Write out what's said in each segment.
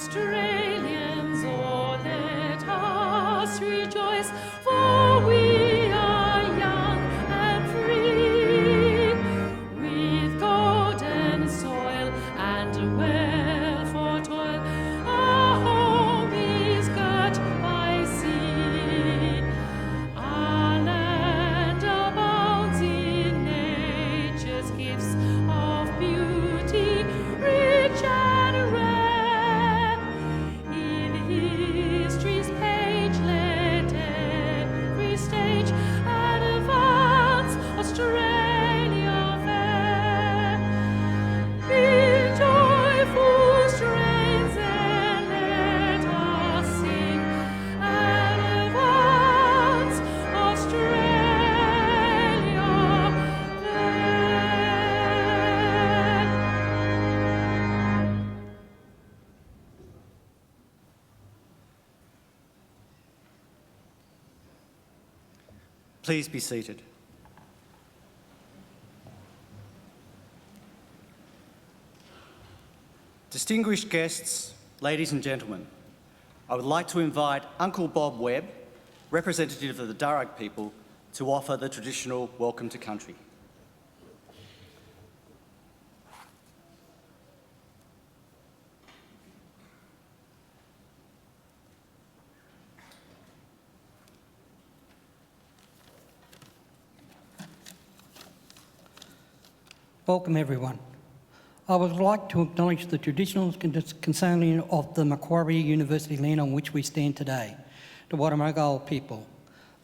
Australians, oh, let us rejoice, for we are young and free, with golden soil and well for toil. Our home is girt by sea. Our land abounds in nature's gifts of beauty, rich and rare. In history's page let every stage advance Australia fair. In joyful strains then let us sing, advance Australia fair. Please be seated. Distinguished guests, ladies and gentlemen, I would like to invite Uncle Bob Webb, representative of the Darug people, to offer the traditional welcome to country. Welcome everyone. I would like to acknowledge the traditional custodian of the Macquarie University land on which we stand today, the Wadamagal people,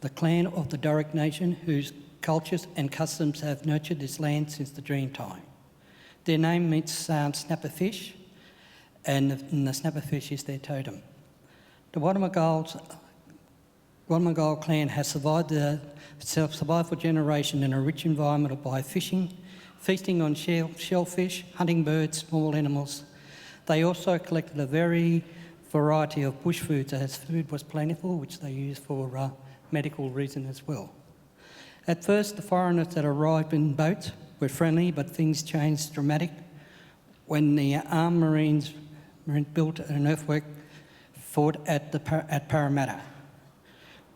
the clan of the Darug Nation whose cultures and customs have nurtured this land since the dream time. Their name means snapper fish, and the snapper fish is their totem. The Wadamagal clan has survived for generations in a rich environment by fishing, feasting on shellfish, hunting birds, small animals. They also collected a variety of bush foods as food was plentiful, which they used for medical reasons as well. At first, the foreigners that arrived in boats were friendly, but things changed dramatic when the armed Marines built an earthwork fort at Parramatta.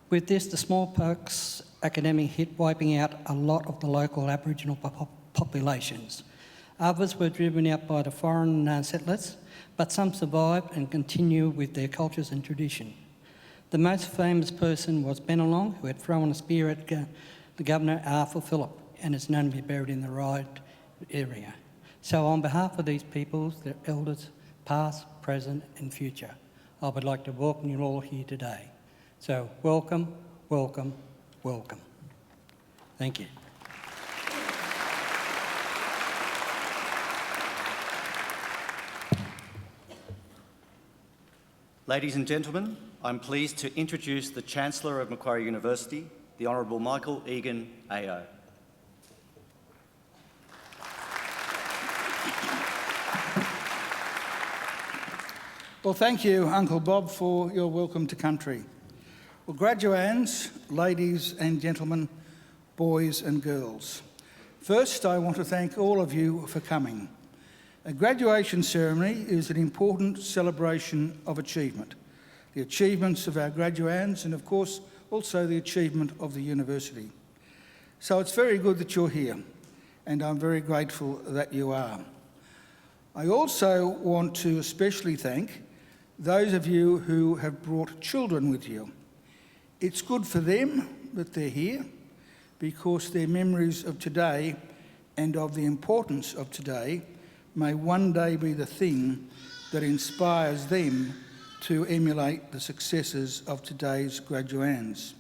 With this, the smallpox epidemic hit, wiping out a lot of the local Aboriginal populations. Others were driven out by the foreign settlers, but some survived and continue with their cultures and tradition. The most famous person was Bennelong, who had thrown a spear at the Governor Arthur Phillip and is known to be buried in the Ryde area. So on behalf of these peoples, their elders, past, present and future, I would like to welcome you all here today. So welcome, welcome, welcome. Thank you. Ladies and gentlemen, I'm pleased to introduce the Chancellor of Macquarie University, the Honourable Michael Egan, AO. Well, thank you, Uncle Bob, for your welcome to country. Well, graduands, ladies and gentlemen, boys and girls. First, I want to thank all of you for coming. A graduation ceremony is an important celebration of achievement, the achievements of our graduands and, of course, also the achievement of the university. So it's very good that you're here, and I'm very grateful that you are. I also want to especially thank those of you who have brought children with you. It's good for them that they're here because their memories of today and of the importance of today may one day be the thing that inspires them to emulate the successes of today's graduands.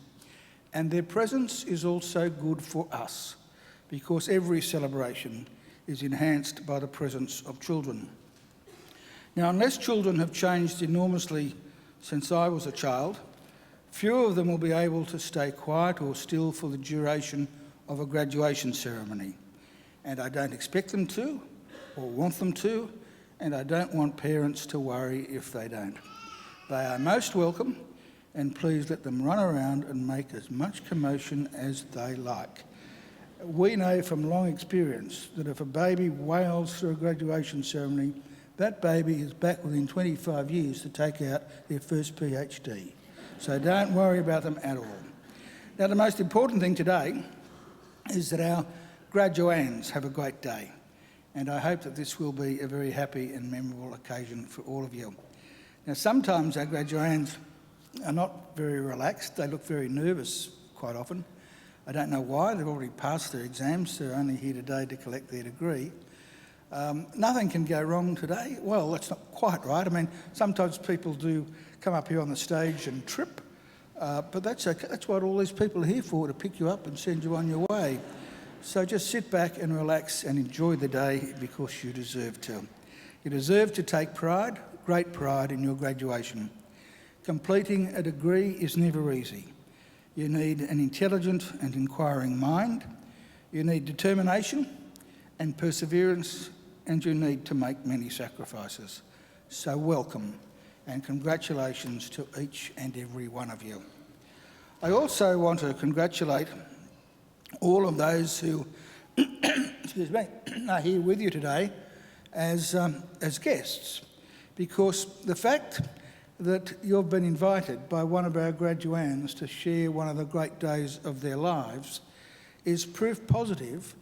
And their presence is also good for us because every celebration is enhanced by the presence of children. Now, unless children have changed enormously since I was a child, few of them will be able to stay quiet or still for the duration of a graduation ceremony. And I don't expect them to, or want them to, and I don't want parents to worry if they don't. They are most welcome, and please let them run around and make as much commotion as they like. We know from long experience that if a baby wails through a graduation ceremony, that baby is back within 25 years to take out their first PhD. So don't worry about them at all. Now, the most important thing today is that our graduands have a great day, and I hope that this will be a very happy and memorable occasion for all of you. Now, sometimes our graduands are not very relaxed. They look very nervous quite often. I don't know why. They've already passed their exams. They're only here today to collect their degree. Nothing can go wrong today. Well, that's not quite right. I mean, sometimes people do come up here on the stage and trip, but that's okay. That's what all these people are here for, to pick you up and send you on your way. So just sit back and relax and enjoy the day, because you deserve to. You deserve to take pride, great pride, in your graduation. Completing a degree is never easy. You need an intelligent and inquiring mind. You need determination and perseverance, and you need to make many sacrifices. So welcome and congratulations to each and every one of you. I also want to congratulate all of those who excuse me, are here with you today as guests, because the fact that you've been invited by one of our graduands to share one of the great days of their lives is proof positive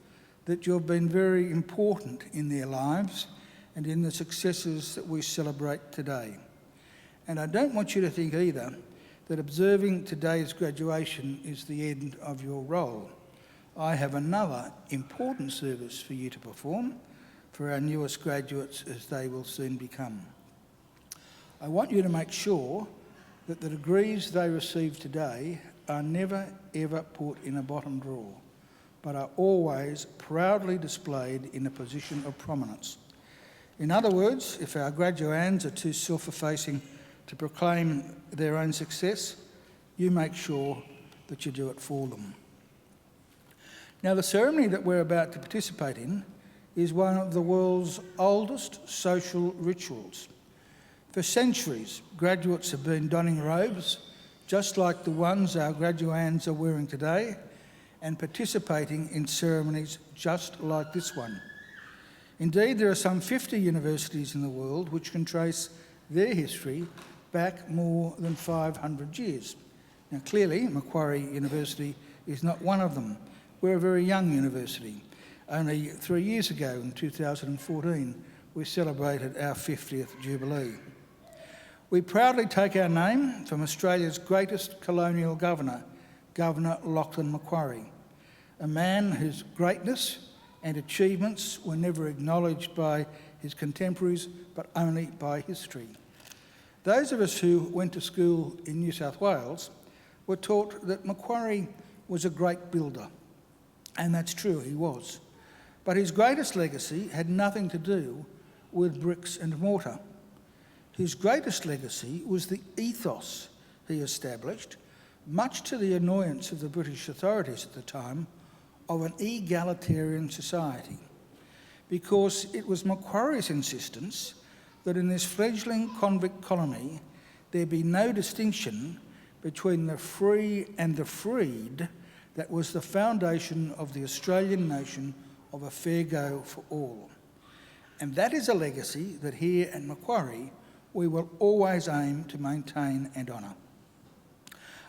that you've been very important in their lives and in the successes that we celebrate today. And I don't want you to think either that observing today's graduation is the end of your role. I have another important service for you to perform for our newest graduates, as they will soon become. I want you to make sure that the degrees they receive today are never ever put in a bottom drawer, but are always proudly displayed in a position of prominence. In other words, if our graduands are too self-effacing to proclaim their own success, you make sure that you do it for them. Now, the ceremony that we're about to participate in is one of the world's oldest social rituals. For centuries, graduates have been donning robes just like the ones our graduands are wearing today, and participating in ceremonies just like this one. Indeed, there are some 50 universities in the world which can trace their history back more than 500 years. Now, clearly, Macquarie University is not one of them. We're a very young university. Only 3 years ago, in 2014, we celebrated our 50th Jubilee. We proudly take our name from Australia's greatest colonial governor, Governor Lachlan Macquarie, a man whose greatness and achievements were never acknowledged by his contemporaries, but only by history. Those of us who went to school in New South Wales were taught that Macquarie was a great builder, and that's true, he was. But his greatest legacy had nothing to do with bricks and mortar. His greatest legacy was the ethos he established, much to the annoyance of the British authorities at the time, of an egalitarian society, because it was Macquarie's insistence that in this fledgling convict colony there be no distinction between the free and the freed that was the foundation of the Australian notion of a fair go for all. And that is a legacy that here at Macquarie we will always aim to maintain and honour.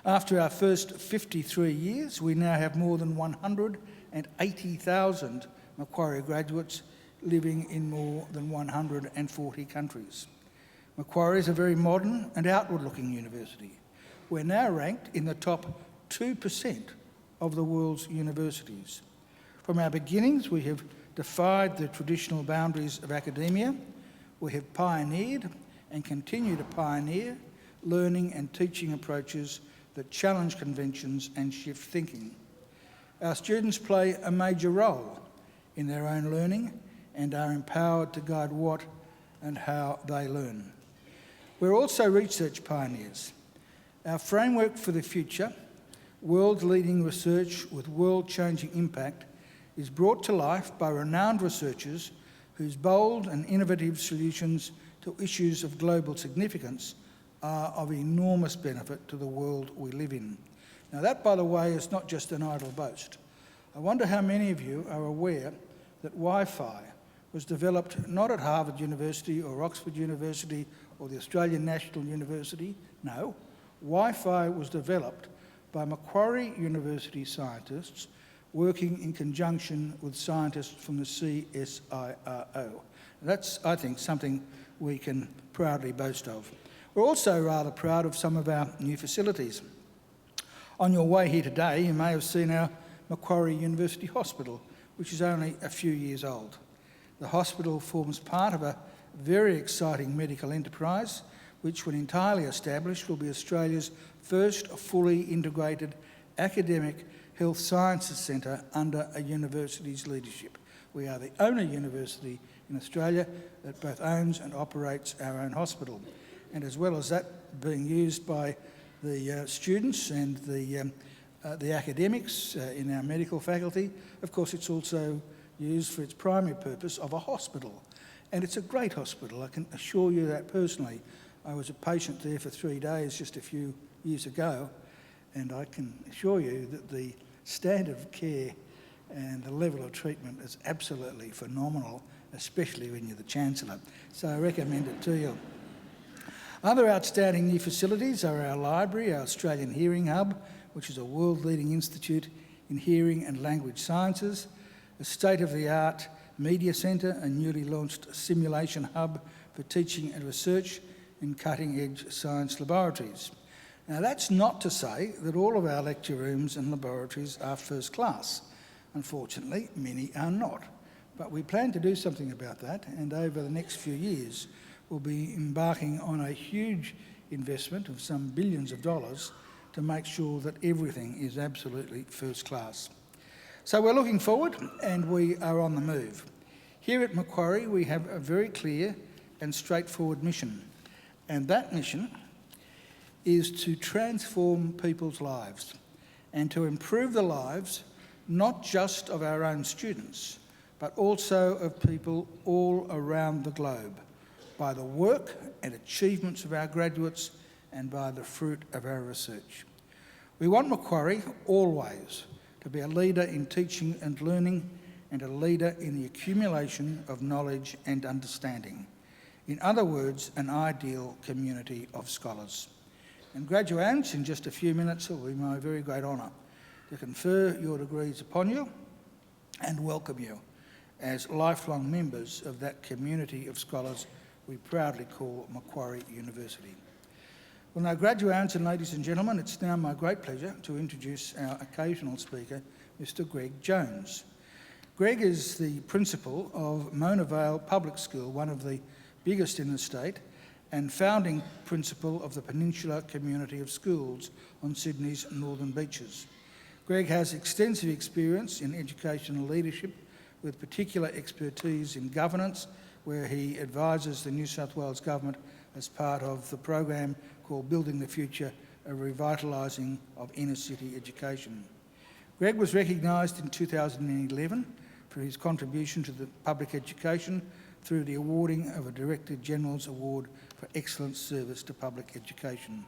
After our first 53 years, we now have more than 180,000 Macquarie graduates living in more than 140 countries. Macquarie is a very modern and outward-looking university. We're now ranked in the top 2% of the world's universities. From our beginnings, we have defied the traditional boundaries of academia. We have pioneered and continue to pioneer learning and teaching approaches that challenge conventions and shift thinking. Our students play a major role in their own learning and are empowered to guide what and how they learn. We're also research pioneers. Our framework for the future, world-leading research with world-changing impact, is brought to life by renowned researchers whose bold and innovative solutions to issues of global significance are of enormous benefit to the world we live in. Now that, by the way, is not just an idle boast. I wonder how many of you are aware that Wi-Fi was developed not at Harvard University or Oxford University or the Australian National University. No, Wi-Fi was developed by Macquarie University scientists working in conjunction with scientists from the CSIRO. That's, I think, something we can proudly boast of. We're also rather proud of some of our new facilities. On your way here today, you may have seen our Macquarie University Hospital, which is only a few years old. The hospital forms part of a very exciting medical enterprise, which, when entirely established, will be Australia's first fully integrated academic health sciences centre under a university's leadership. We are the only university in Australia that both owns and operates our own hospital. And as well as that being used by the students and the academics in our medical faculty, of course it's also used for its primary purpose of a hospital. And it's a great hospital, I can assure you that personally. I was a patient there for 3 days just a few years ago, and I can assure you that the standard of care and the level of treatment is absolutely phenomenal, especially when you're the Chancellor. So I recommend it to you. Other outstanding new facilities are our library, our Australian Hearing Hub, which is a world-leading institute in hearing and language sciences, a state-of-the-art media centre, a newly launched simulation hub for teaching and research in cutting-edge science laboratories. Now, that's not to say that all of our lecture rooms and laboratories are first class. Unfortunately, many are not. But we plan to do something about that, and over the next few years, we'll be embarking on a huge investment of some billions of dollars to make sure that everything is absolutely first class. So we're looking forward, and we are on the move. Here at Macquarie, we have a very clear and straightforward mission, and that mission is to transform people's lives and to improve the lives not just of our own students, but also of people all around the globe by the work and achievements of our graduates and by the fruit of our research. We want Macquarie always to be a leader in teaching and learning and a leader in the accumulation of knowledge and understanding. In other words, an ideal community of scholars. And graduates, in just a few minutes, it will be my very great honour to confer your degrees upon you and welcome you as lifelong members of that community of scholars we proudly call Macquarie University. Well, now, graduates and ladies and gentlemen, it's now my great pleasure to introduce our occasional speaker, Mr. Greg Jones. Greg is the principal of Mona Vale Public School, one of the biggest in the state, and founding principal of the Peninsula Community of Schools on Sydney's northern beaches. Greg has extensive experience in educational leadership with particular expertise in governance, where he advises the New South Wales Government as part of the program called Building the Future, a revitalising of inner city education. Greg was recognised in 2011 for his contribution to the public education through the awarding of a Director General's Award for Excellent Service to Public Education.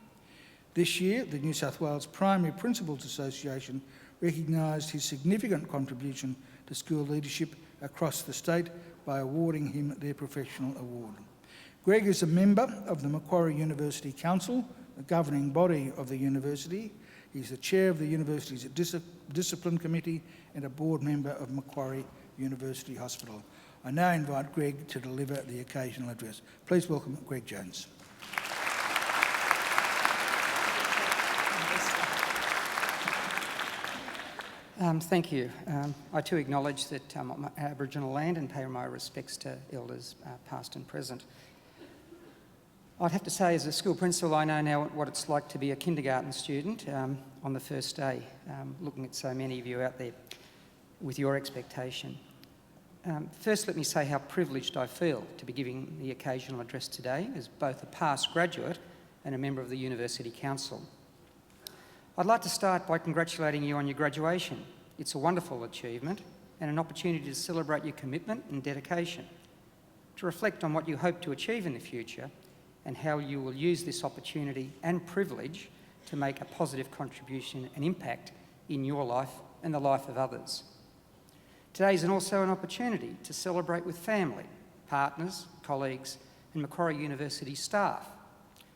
This year, the New South Wales Primary Principals Association recognised his significant contribution to school leadership across the state by awarding him their professional award. Greg is a member of the Macquarie University Council, the governing body of the university. He's the chair of the university's Discipline Committee and a board member of Macquarie University Hospital. I now invite Greg to deliver the occasional address. Please welcome Greg Jones. Thank you. I too acknowledge that I'm on Aboriginal land and pay my respects to elders past and present. I'd have to say, as a school principal, I know now what it's like to be a kindergarten student on the first day, looking at so many of you out there with your expectation. First, let me say how privileged I feel to be giving the occasional address today as both a past graduate and a member of the University Council. I'd like to start by congratulating you on your graduation. It's a wonderful achievement and an opportunity to celebrate your commitment and dedication, to reflect on what you hope to achieve in the future and how you will use this opportunity and privilege to make a positive contribution and impact in your life and the life of others. Today is also an opportunity to celebrate with family, partners, colleagues and Macquarie University staff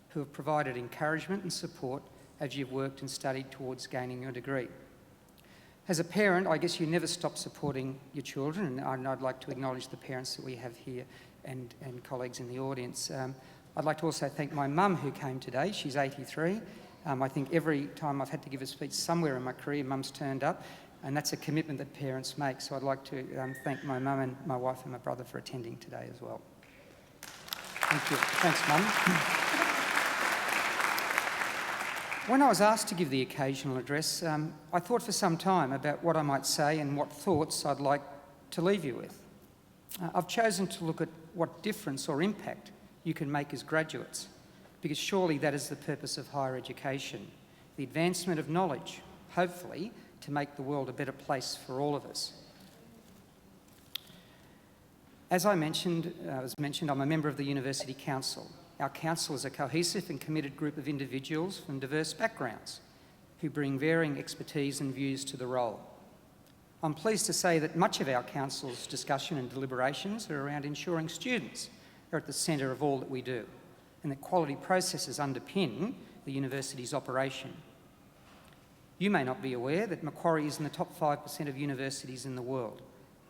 who have provided encouragement and support as you've worked and studied towards gaining your degree. As a parent, I guess you never stop supporting your children, and I'd like to acknowledge the parents that we have here and colleagues in the audience. I'd like to also thank my mum who came today. She's 83. I think every time I've had to give a speech somewhere in my career, mum's turned up, and that's a commitment that parents make. So I'd like to thank my mum and my wife and my brother for attending today as well. Thank you. Thanks, Mum. When I was asked to give the occasional address, I thought for some time about what I might say and what thoughts I'd like to leave you with. I've chosen to look at what difference or impact you can make as graduates, because surely that is the purpose of higher education, the advancement of knowledge, hopefully to make the world a better place for all of us. As was mentioned, I'm a member of the University Council. Our council is a cohesive and committed group of individuals from diverse backgrounds who bring varying expertise and views to the role. I'm pleased to say that much of our council's discussion and deliberations are around ensuring students are at the centre of all that we do, and that quality processes underpin the university's operation. You may not be aware that Macquarie is in the top 5% of universities in the world,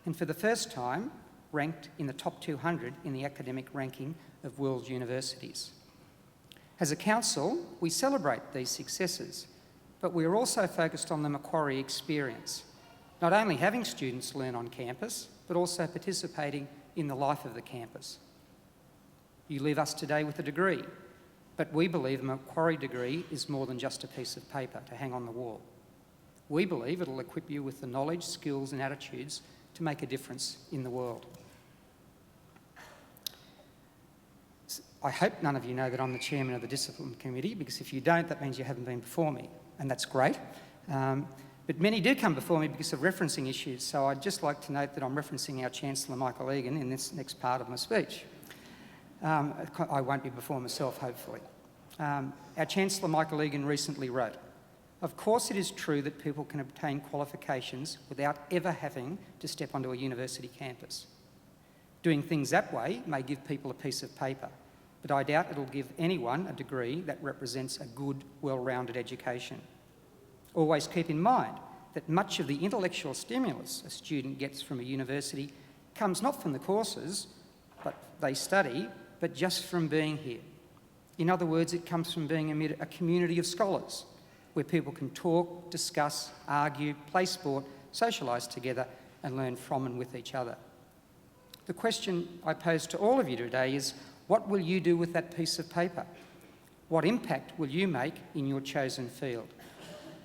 and for the first time ranked in the top 200 in the academic ranking of world universities. As a council, we celebrate these successes, but we are also focused on the Macquarie experience, not only having students learn on campus, but also participating in the life of the campus. You leave us today with a degree, but we believe a Macquarie degree is more than just a piece of paper to hang on the wall. We believe it'll equip you with the knowledge, skills and attitudes to make a difference in the world. I hope none of you know that I'm the chairman of the Discipline Committee, because if you don't, that means you haven't been before me, and that's great. But many do come before me because of referencing issues, so I'd just like to note that I'm referencing our Chancellor Michael Egan in this next part of my speech. I won't be before myself, hopefully. Our Chancellor Michael Egan recently wrote, "Of course it is true that people can obtain qualifications without ever having to step onto a university campus. Doing things that way may give people a piece of paper, but I doubt it'll give anyone a degree that represents a good, well-rounded education. Always keep in mind that much of the intellectual stimulus a student gets from a university comes not from the courses but they study, but just from being here. In other words, it comes from being amid a community of scholars where people can talk, discuss, argue, play sport, socialise together and learn from and with each other. The question I pose to all of you today is, what will you do with that piece of paper? What impact will you make in your chosen field?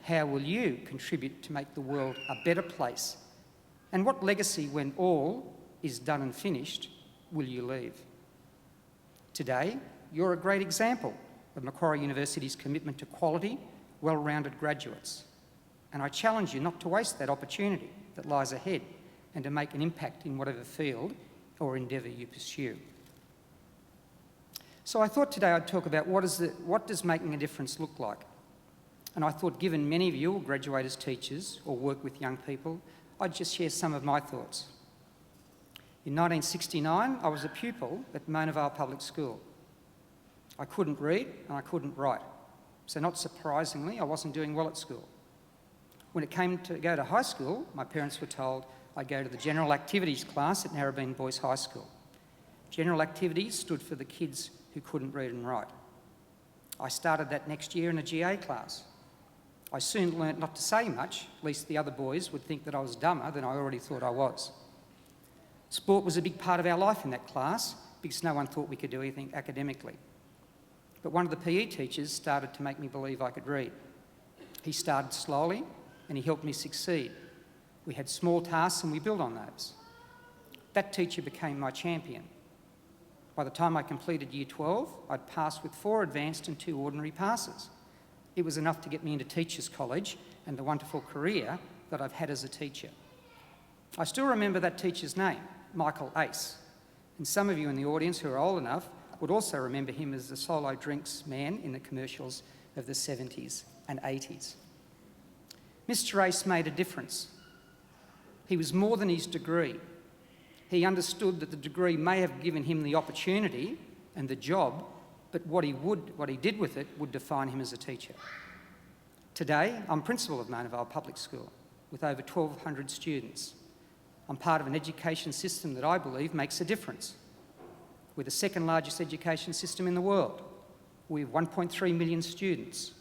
How will you contribute to make the world a better place? And what legacy, when all is done and finished, will you leave? Today, you're a great example of Macquarie University's commitment to quality, well-rounded graduates. And I challenge you not to waste that opportunity that lies ahead and to make an impact in whatever field or endeavour you pursue. So I thought today I'd talk about what does making a difference look like? And I thought, given many of you will graduate as teachers or work with young people, I'd just share some of my thoughts. In 1969, I was a pupil at Mona Vale Public School. I couldn't read and I couldn't write. So not surprisingly, I wasn't doing well at school. When it came to go to high school, my parents were told I'd go to the General Activities class at Narrabeen Boys High School. General Activities stood for the kids who couldn't read and write. I started that next year in a GA class. I soon learnt not to say much, at least the other boys would think that I was dumber than I already thought I was. Sport was a big part of our life in that class because no one thought we could do anything academically. But one of the PE teachers started to make me believe I could read. He started slowly and he helped me succeed. We had small tasks and we built on those. That teacher became my champion. By the time I completed Year 12, I'd passed with 4 advanced and 2 ordinary passes. It was enough to get me into Teachers College and the wonderful career that I've had as a teacher. I still remember that teacher's name, Michael Ace, and some of you in the audience who are old enough would also remember him as the solo drinks man in the commercials of the 70s and 80s. Mr. Ace made a difference. He was more than his degree. He understood that the degree may have given him the opportunity and the job, but what he did with it would define him as a teacher. Today, I'm principal of Mona Vale Public School with over 1,200 students. I'm part of an education system that I believe makes a difference. We're the second largest education system in the world. We have 1.3 million students.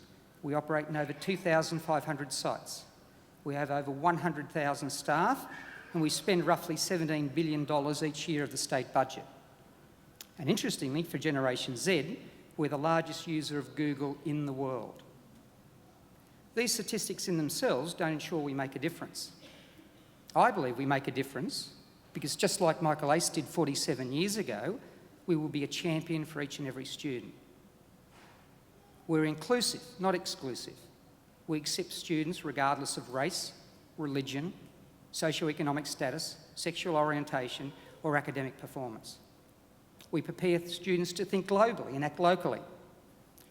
We operate in over 2,500 sites. We have over 100,000 staff, and we spend roughly $17 billion each year of the state budget. And interestingly, for Generation Z, we're the largest user of Google in the world. These statistics in themselves don't ensure we make a difference. I believe we make a difference because just like Michael Ace did 47 years ago, we will be a champion for each and every student. We're inclusive, not exclusive. We accept students regardless of race, religion, socioeconomic status, sexual orientation, or academic performance. We prepare students to think globally and act locally.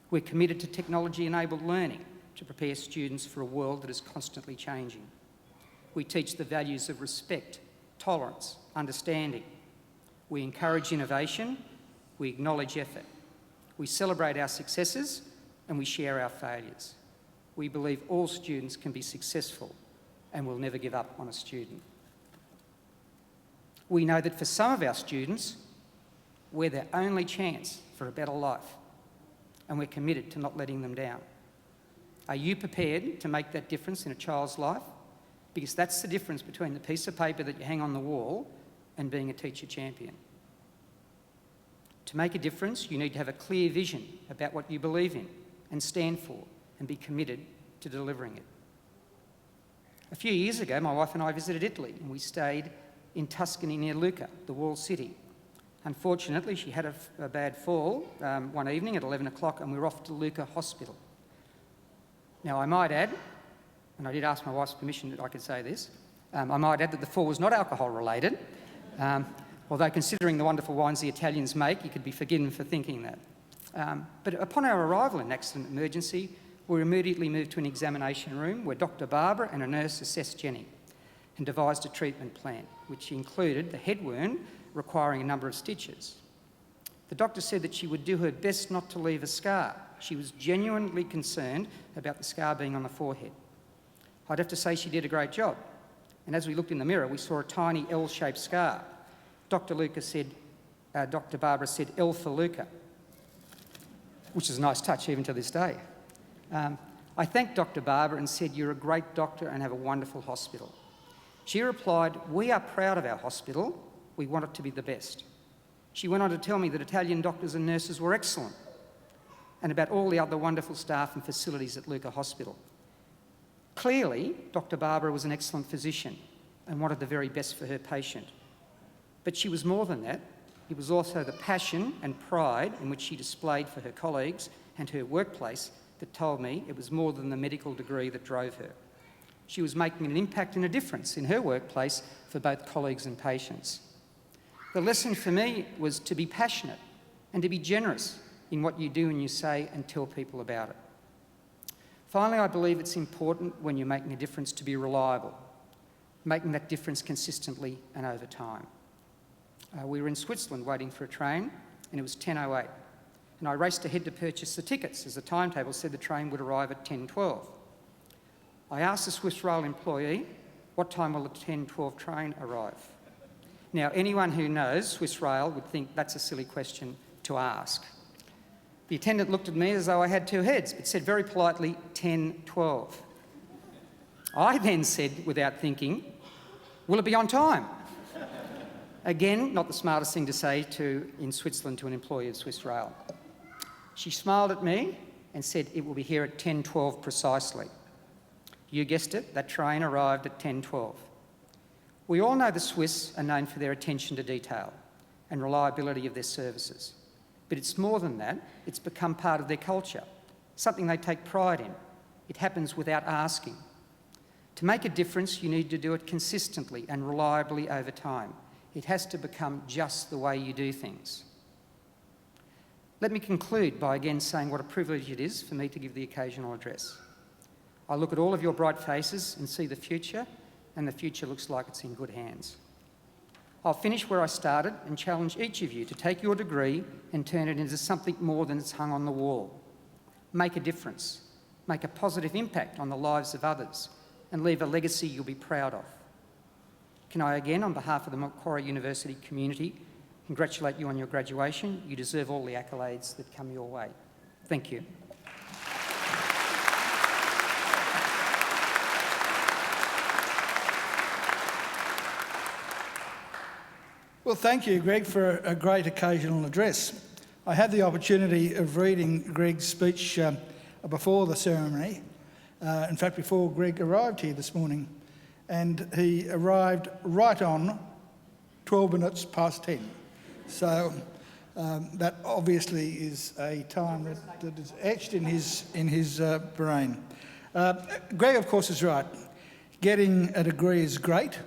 We're committed to technology-enabled learning to prepare students for a world that is constantly changing. We teach the values of respect, tolerance, understanding. We encourage innovation. We acknowledge effort. We celebrate our successes and we share our failures. We believe all students can be successful and will never give up on a student. We know that for some of our students, we're their only chance for a better life, and we're committed to not letting them down. Are you prepared to make that difference in a child's life? Because that's the difference between the piece of paper that you hang on the wall and being a teacher champion. To make a difference, you need to have a clear vision about what you believe in and stand for and be committed to delivering it. A few years ago, my wife and I visited Italy and we stayed in Tuscany near Lucca, the walled city. Unfortunately, she had a bad fall one evening at 11 o'clock and we were off to Lucca Hospital. Now, I might add, and I did ask my wife's permission that I could say this, I might add that the fall was not alcohol related, although considering the wonderful wines the Italians make, you could be forgiven for thinking that. But upon our arrival in accident emergency, we were immediately moved to an examination room where Dr. Barbara and a nurse assessed Jenny and devised a treatment plan, which included the head wound requiring a number of stitches. The doctor said that she would do her best not to leave a scar. She was genuinely concerned about the scar being on the forehead. I'd have to say she did a great job. And as we looked in the mirror, we saw a tiny L-shaped scar. Dr. Barbara said, L for Luca, which is a nice touch even to this day. I thanked Dr. Barbara and said, you're a great doctor and have a wonderful hospital. She replied, we are proud of our hospital. We want it to be the best. She went on to tell me that Italian doctors and nurses were excellent and about all the other wonderful staff and facilities at Lucca Hospital. Clearly, Dr. Barbara was an excellent physician and wanted the very best for her patient. But she was more than that. It was also the passion and pride in which she displayed for her colleagues and her workplace that told me it was more than the medical degree that drove her. She was making an impact and a difference in her workplace for both colleagues and patients. The lesson for me was to be passionate and to be generous in what you do and you say and tell people about it. Finally, I believe it's important when you're making a difference to be reliable, making that difference consistently and over time. We were in Switzerland waiting for a train and it was 10:08 and I raced ahead to purchase the tickets as the timetable said the train would arrive at 10:12. I asked the Swiss Rail employee, what time will the 10:12 train arrive? Now, anyone who knows Swiss Rail would think that's a silly question to ask. The attendant looked at me as though I had two heads, but said very politely, 10:12. I then said, without thinking, will it be on time? Again, not the smartest thing to say in Switzerland to an employee of Swiss Rail. She smiled at me and said, it will be here at 10:12 precisely. You guessed it, that train arrived at 10:12. We all know the Swiss are known for their attention to detail and reliability of their services. But it's more than that, it's become part of their culture, something they take pride in. It happens without asking. To make a difference, you need to do it consistently and reliably over time. It has to become just the way you do things. Let me conclude by again saying what a privilege it is for me to give the occasional address. I look at all of your bright faces and see the future and the future looks like it's in good hands. I'll finish where I started and challenge each of you to take your degree and turn it into something more than it's hung on the wall. Make a difference, make a positive impact on the lives of others, and leave a legacy you'll be proud of. Can I again, on behalf of the Macquarie University community, congratulate you on your graduation. You deserve all the accolades that come your way. Thank you. Well, thank you, Greg, for a great occasional address. I had the opportunity of reading Greg's speech before the ceremony, in fact, before Greg arrived here this morning, and he arrived right on 12 minutes past 10. So that obviously is a time that is etched in his brain. Greg, of course, is right. Getting a degree is great,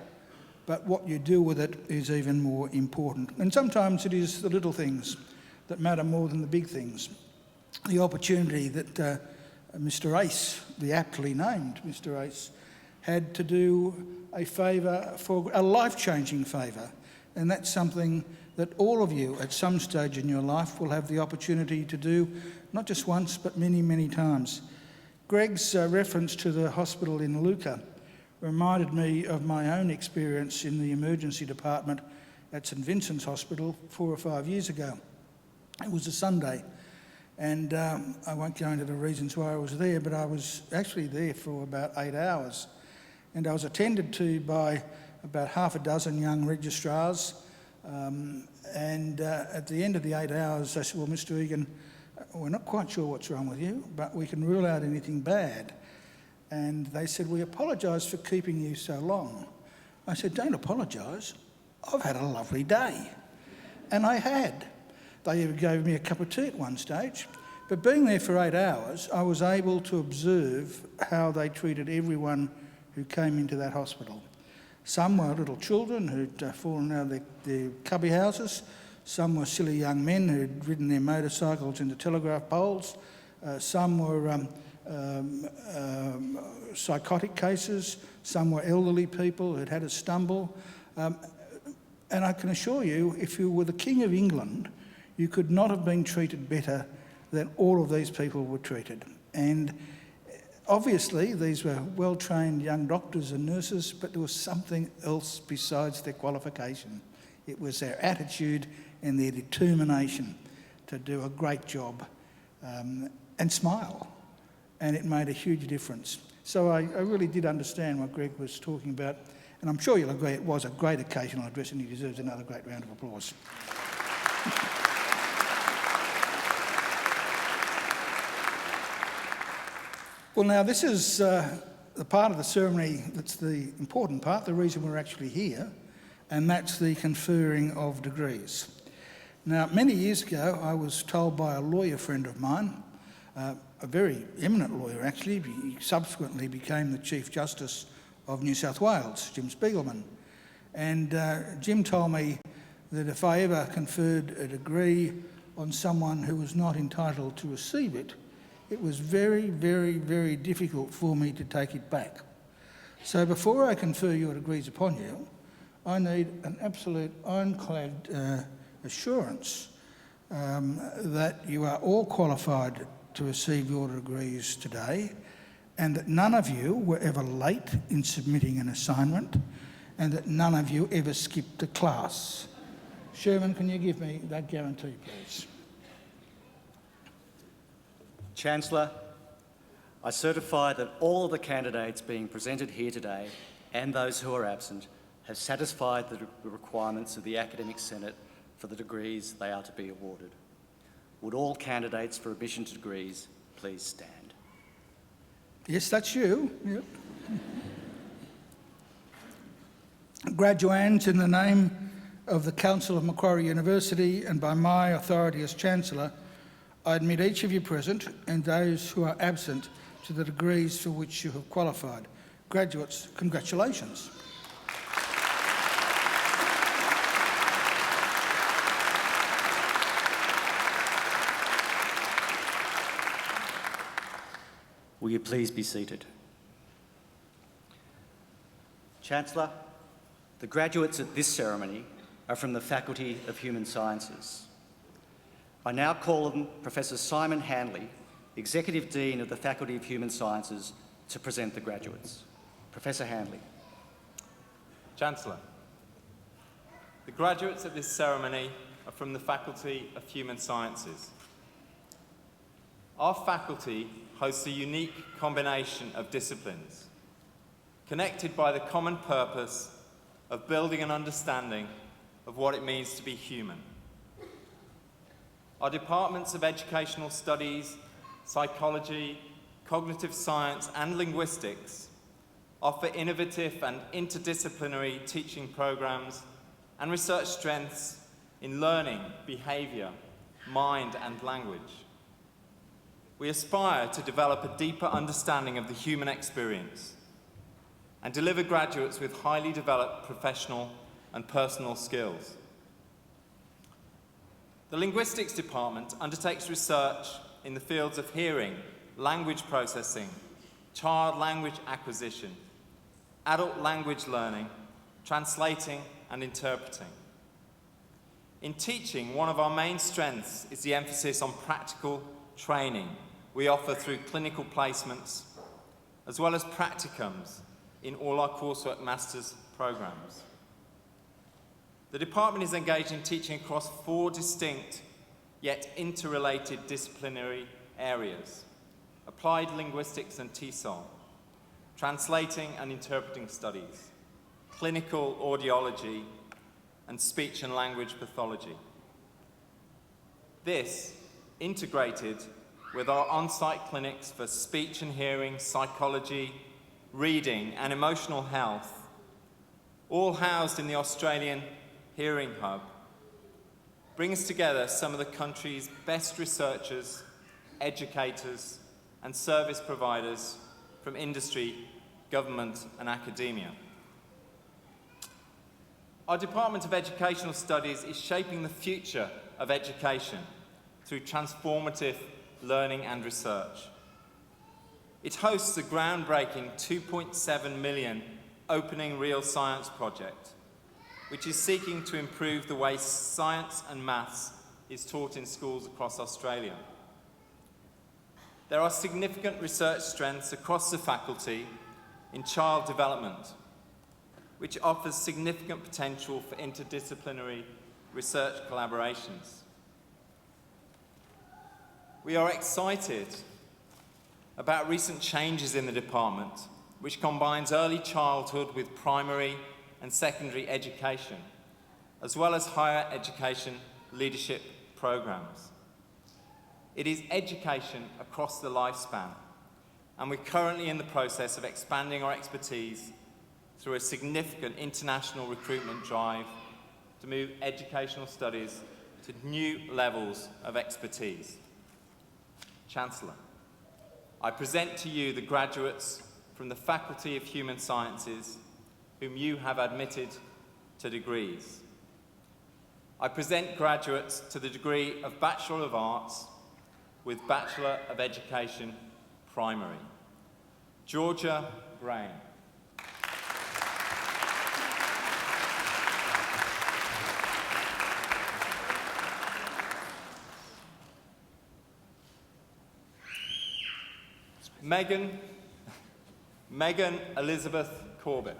but what you do with it is even more important. And sometimes it is the little things that matter more than the big things. The opportunity that Mr. Ace, the aptly named Mr. Ace, had to do a favour, for a life-changing favour. And that's something that all of you at some stage in your life will have the opportunity to do, not just once, but many, many times. Greg's reference to the hospital in Lucca reminded me of my own experience in the emergency department at St Vincent's Hospital 4 or 5 years ago. It was a Sunday, and I won't go into the reasons why I was there, but I was actually there for about 8 hours, and I was attended to by about half a dozen young registrars, and at the end of the 8 hours, I said, well, Mr Egan, we're not quite sure what's wrong with you, but we can rule out anything bad. And they said, we apologise for keeping you so long. I said, don't apologise. I've had a lovely day. And I had. They even gave me a cup of tea at one stage. But being there for 8 hours, I was able to observe how they treated everyone who came into that hospital. Some were little children who'd fallen out of their cubby houses. Some were silly young men who'd ridden their motorcycles into telegraph poles. Some were psychotic cases. Some were elderly people who'd had a stumble. And I can assure you, if you were the King of England, you could not have been treated better than all of these people were treated. And obviously, these were well-trained young doctors and nurses, but there was something else besides their qualification. It was their attitude and their determination to do a great job and smile. And it made a huge difference. So I really did understand what Greg was talking about, and I'm sure you'll agree it was a great occasional address and he deserves another great round of applause. Well, now this is the part of the ceremony that's the important part, the reason we're actually here, and that's the conferring of degrees. Now, many years ago, I was told by a lawyer friend of mine, a very eminent lawyer actually, he subsequently became the Chief Justice of New South Wales, Jim Spiegelman. And Jim told me that if I ever conferred a degree on someone who was not entitled to receive it, it was very, very, very difficult for me to take it back. So before I confer your degrees upon you, I need an absolute ironclad assurance that you are all qualified to receive your degrees today, and that none of you were ever late in submitting an assignment, and that none of you ever skipped a class. Sherman, can you give me that guarantee, please? Chancellor, I certify that all of the candidates being presented here today and those who are absent have satisfied the requirements of the Academic Senate for the degrees they are to be awarded. Would all candidates for admission to degrees please stand? Yes, that's you. Yep. Graduands, in the name of the Council of Macquarie University and by my authority as Chancellor, I admit each of you present and those who are absent to the degrees for which you have qualified. Graduates, congratulations. Will you please be seated? Chancellor, the graduates at this ceremony are from the Faculty of Human Sciences. I now call on Professor Simon Hanley, Executive Dean of the Faculty of Human Sciences, to present the graduates. Professor Hanley. Chancellor, the graduates at this ceremony are from the Faculty of Human Sciences. Our faculty hosts a unique combination of disciplines, connected by the common purpose of building an understanding of what it means to be human. Our departments of educational studies, psychology, cognitive science and linguistics offer innovative and interdisciplinary teaching programs and research strengths in learning, behaviour, mind and language. We aspire to develop a deeper understanding of the human experience and deliver graduates with highly developed professional and personal skills. The Linguistics Department undertakes research in the fields of hearing, language processing, child language acquisition, adult language learning, translating and interpreting. In teaching, one of our main strengths is the emphasis on practical training we offer through clinical placements, as well as practicums in all our coursework master's programs. The department is engaged in teaching across 4 distinct yet interrelated disciplinary areas: applied linguistics and TESOL, translating and interpreting studies, clinical audiology, and speech and language pathology. This, integrated with our on-site clinics for speech and hearing, psychology, reading, and emotional health, all housed in the Australian Hearing Hub, brings together some of the country's best researchers, educators, and service providers from industry, government, and academia. Our Department of Educational Studies is shaping the future of education through transformative learning and research. It hosts the groundbreaking $2.7 million Opening Real Science project, which is seeking to improve the way science and maths is taught in schools across Australia. There are significant research strengths across the faculty in child development, which offers significant potential for interdisciplinary research collaborations. We are excited about recent changes in the department, which combines early childhood with primary and secondary education, as well as higher education leadership programs. It is education across the lifespan, and we're currently in the process of expanding our expertise through a significant international recruitment drive to move educational studies to new levels of expertise. Chancellor, I present to you the graduates from the Faculty of Human Sciences whom you have admitted to degrees. I present graduates to the degree of Bachelor of Arts with Bachelor of Education, Primary. Georgia Graham. Megan Elizabeth Corbett.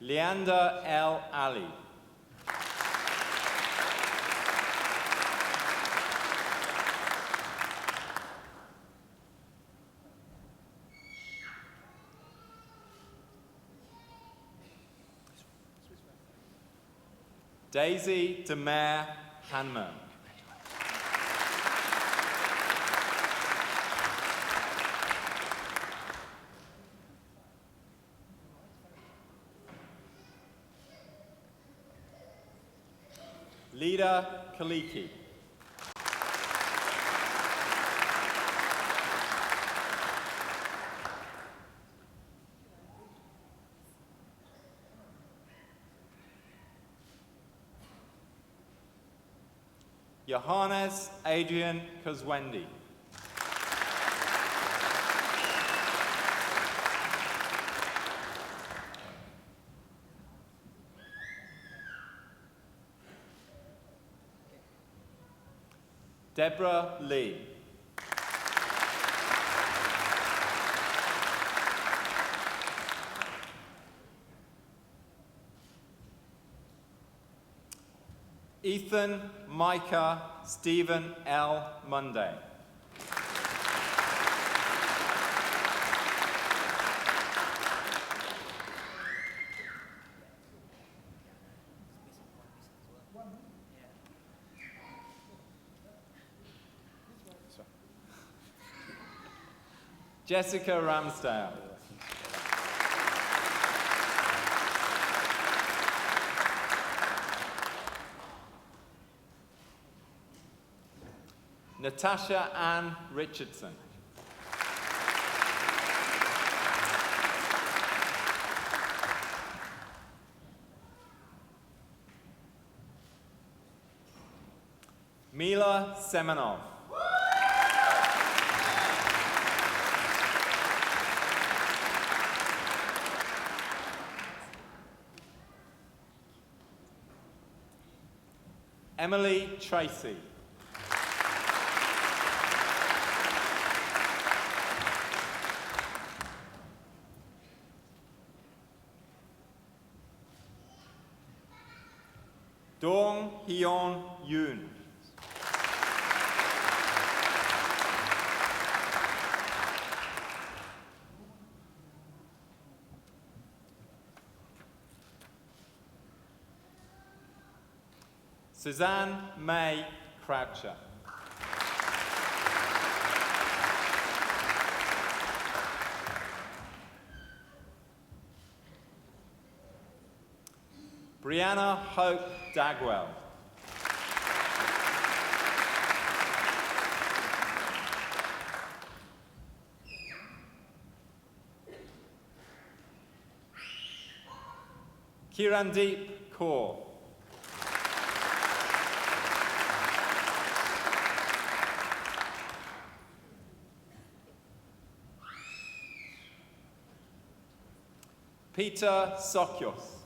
Leander L. Ali. Daisy Demare Hanmer. Lida Kaliki. Johannes Adrian Kozwendi. Deborah Lee. Ethan Micah Stephen L. Monday. Jessica Ramsdale. Natasha Ann Richardson. Mila Semenov. Emily Tracy. Dong Hyun Yoon. Suzanne May Croucher. Brianna Hope Dagwell. Kirandeep Kaur. Peter Sokyos.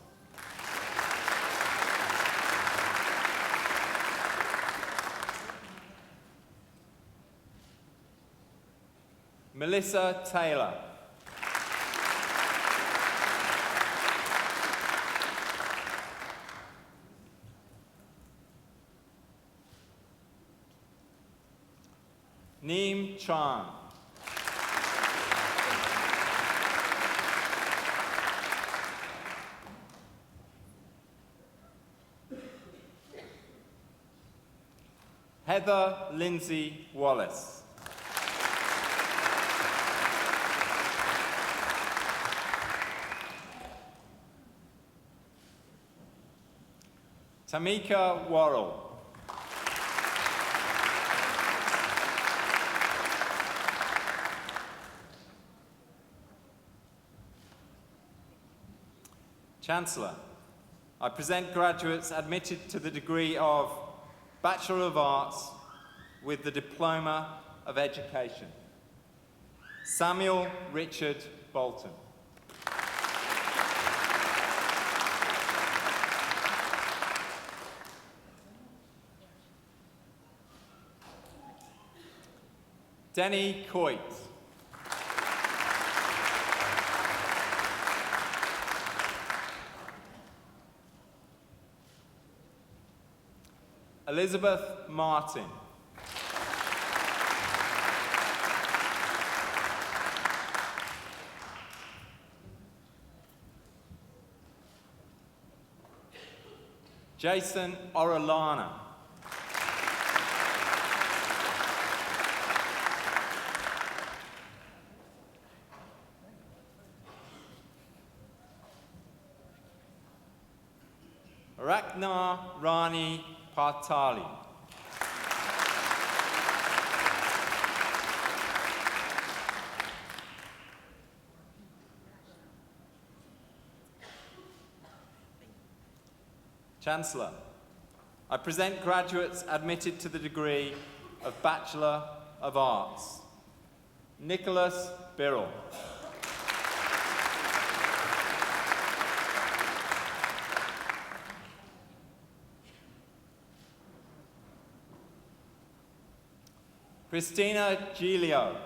Melissa Taylor. Neem Chan. Heather Lindsay Wallace. Tamika Worrell. Chancellor, I present graduates admitted to the degree of Bachelor of Arts with the Diploma of Education. Samuel Richard Bolton. Denny Coit. Elizabeth Martin. Jason Orellana. Rakna Rani Partali. Chancellor, I present graduates admitted to the degree of Bachelor of Arts. Nicholas Birrell. Christina Giglio.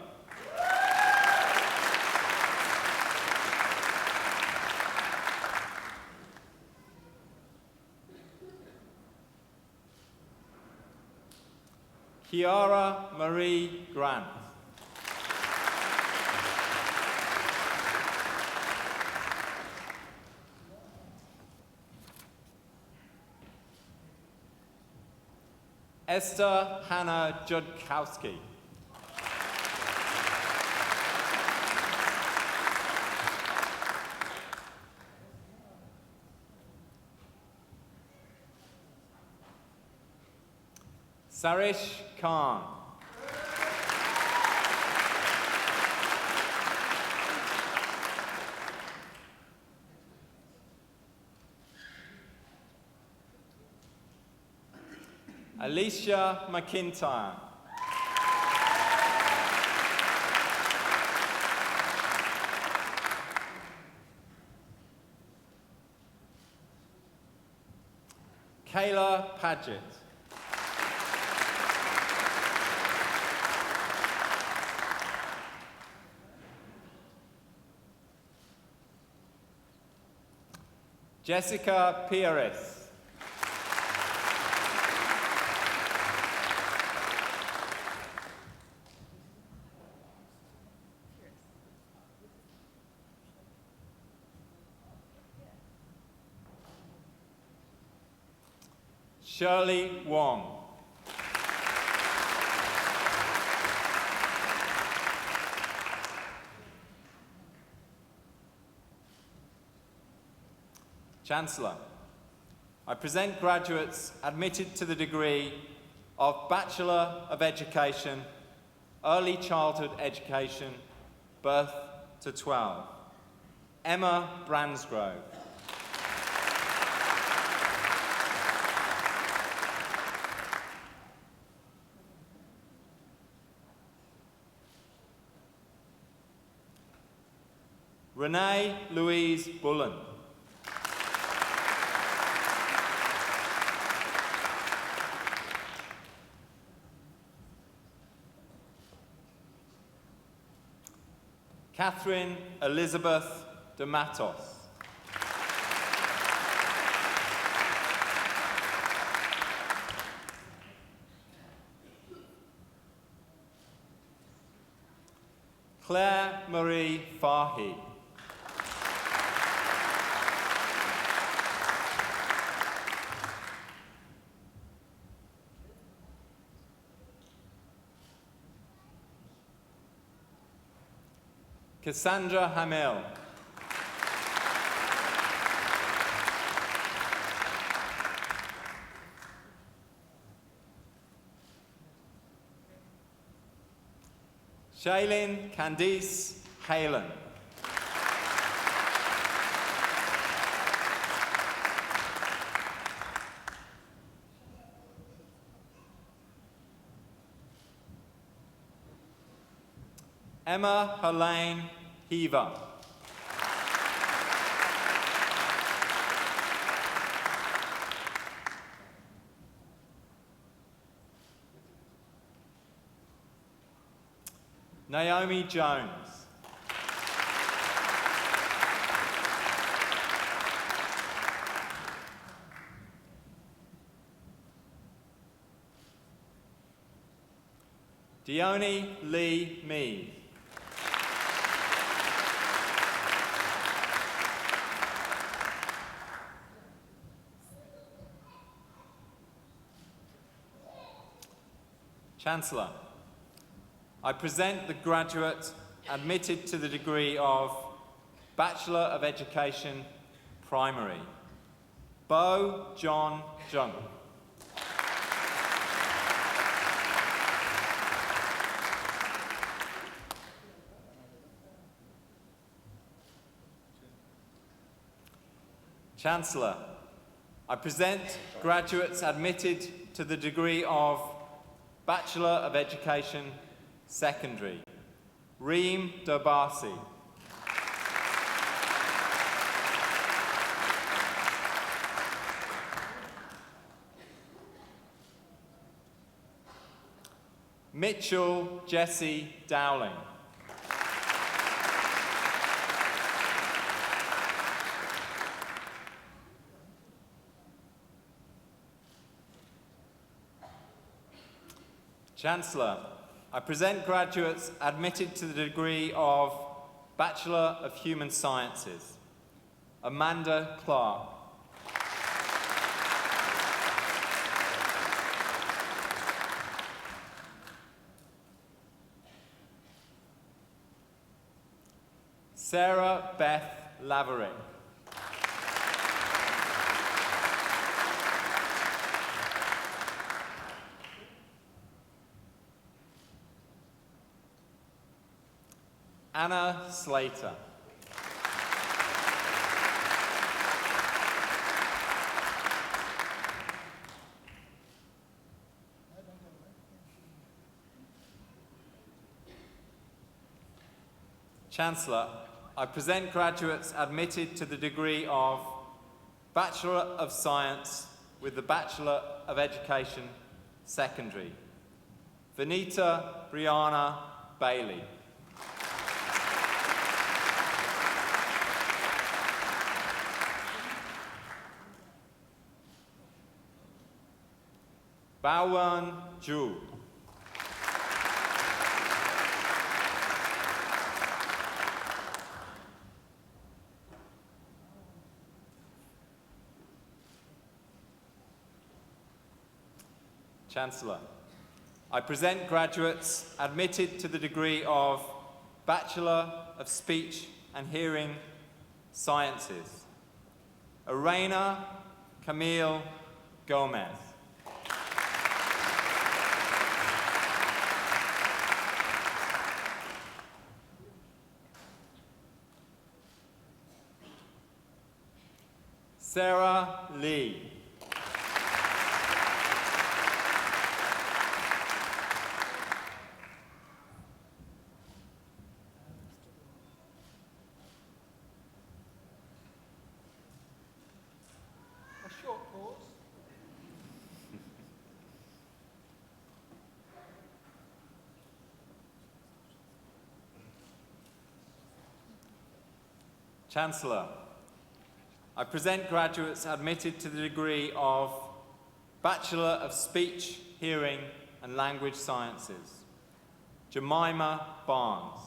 Chiara Marie Grant. Esther Hannah Judkowski. Sarish Khan. Alicia McIntyre. Kayla Paget. Jessica Pieris. Shirley Wong. Chancellor, I present graduates admitted to the degree of Bachelor of Education, Early Childhood Education, Birth to 12. Emma Bransgrove. Renee Louise Bullen. Catherine Elizabeth de Matos. Claire Marie Fahy. Cassandra Hamel. Shailene Candice Halen. Emma Helene Heaver. Naomi Jones. Dione Lee Mead. Chancellor, I present the graduate admitted to the degree of Bachelor of Education, Primary, Bo John Jung. Chancellor, I present graduates admitted to the degree of Bachelor of Education, Secondary. Reem Dobasi. Mitchell Jesse Dowling. Chancellor, I present graduates admitted to the degree of Bachelor of Human Sciences. Amanda Clark. Sarah Beth Laverick. Anna Slater. Chancellor, I present graduates admitted to the degree of Bachelor of Science with the Bachelor of Education, Secondary. Vanita Brianna Bailey. Baowen Zhu. Chancellor, I present graduates admitted to the degree of Bachelor of Speech and Hearing Sciences. Arena Camille Gomez. Sarah Lee. A short pause. Chancellor, I present graduates admitted to the degree of Bachelor of Speech, Hearing and Language Sciences. Jemima Barnes.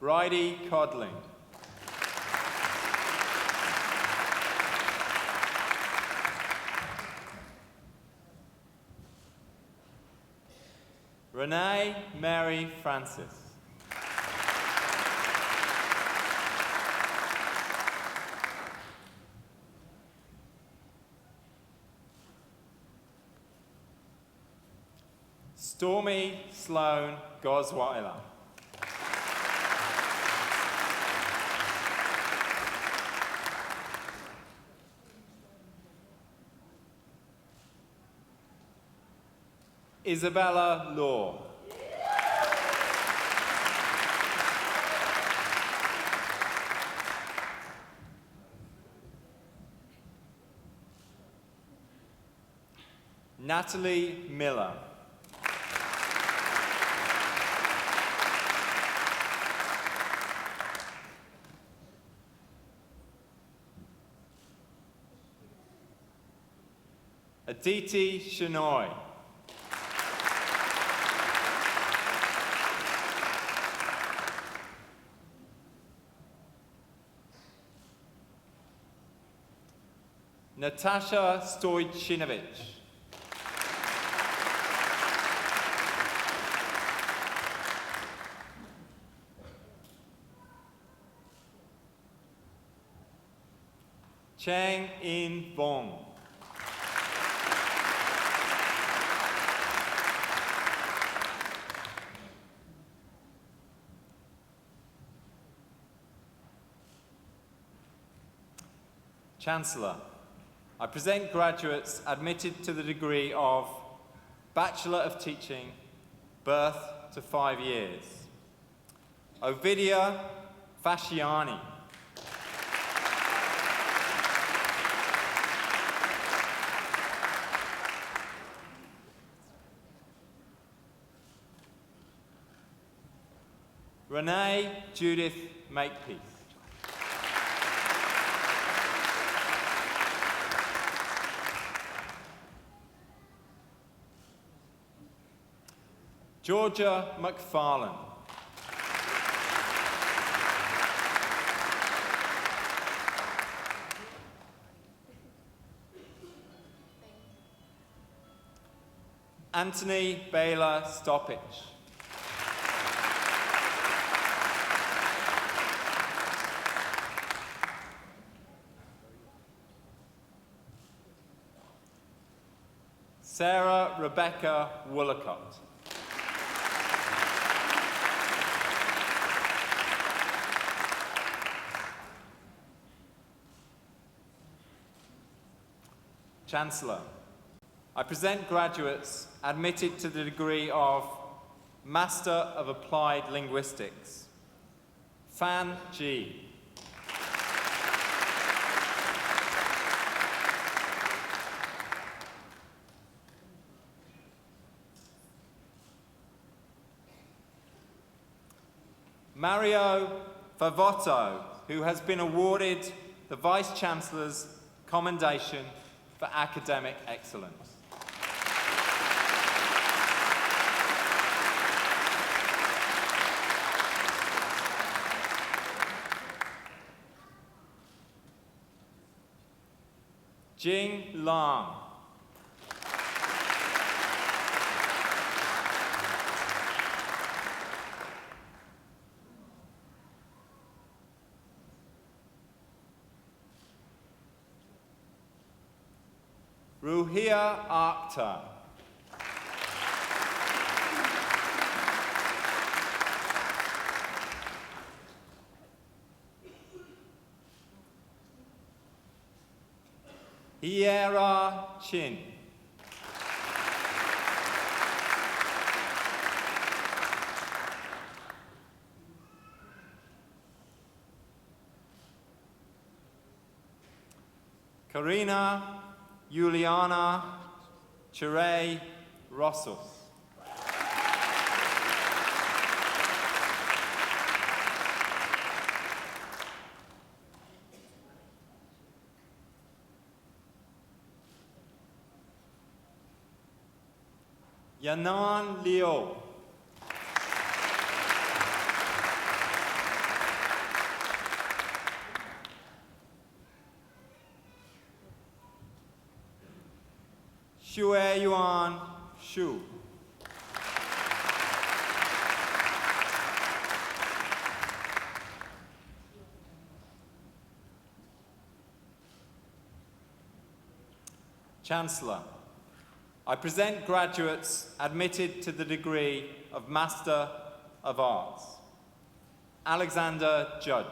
Bridie Codling. Renee Mary Francis. Stormy Sloan Gosweiler. Isabella Law. Natalie Miller. Aditi Shenoy. Natasha Stojcinovich. Chang In Vong. Chancellor, I present graduates admitted to the degree of Bachelor of Teaching, birth to 5 years. Ovidia Fasciani. Renee Judith Makepeace. Georgia McFarlane. Anthony Baylor Stoppich. Sarah Rebecca Woolacott. Chancellor, I present graduates admitted to the degree of Master of Applied Linguistics. Fan G. Mario Favotto, who has been awarded the Vice-Chancellor's Commendation for Academic Excellence. Jing Lang. Ruhia Akhtar. Hiera Chin. Karina Juliana Chirey Rossos. Yanan Leo. Xue Yuan Xu. Chancellor, I present graduates admitted to the degree of Master of Arts. Alexander Judge.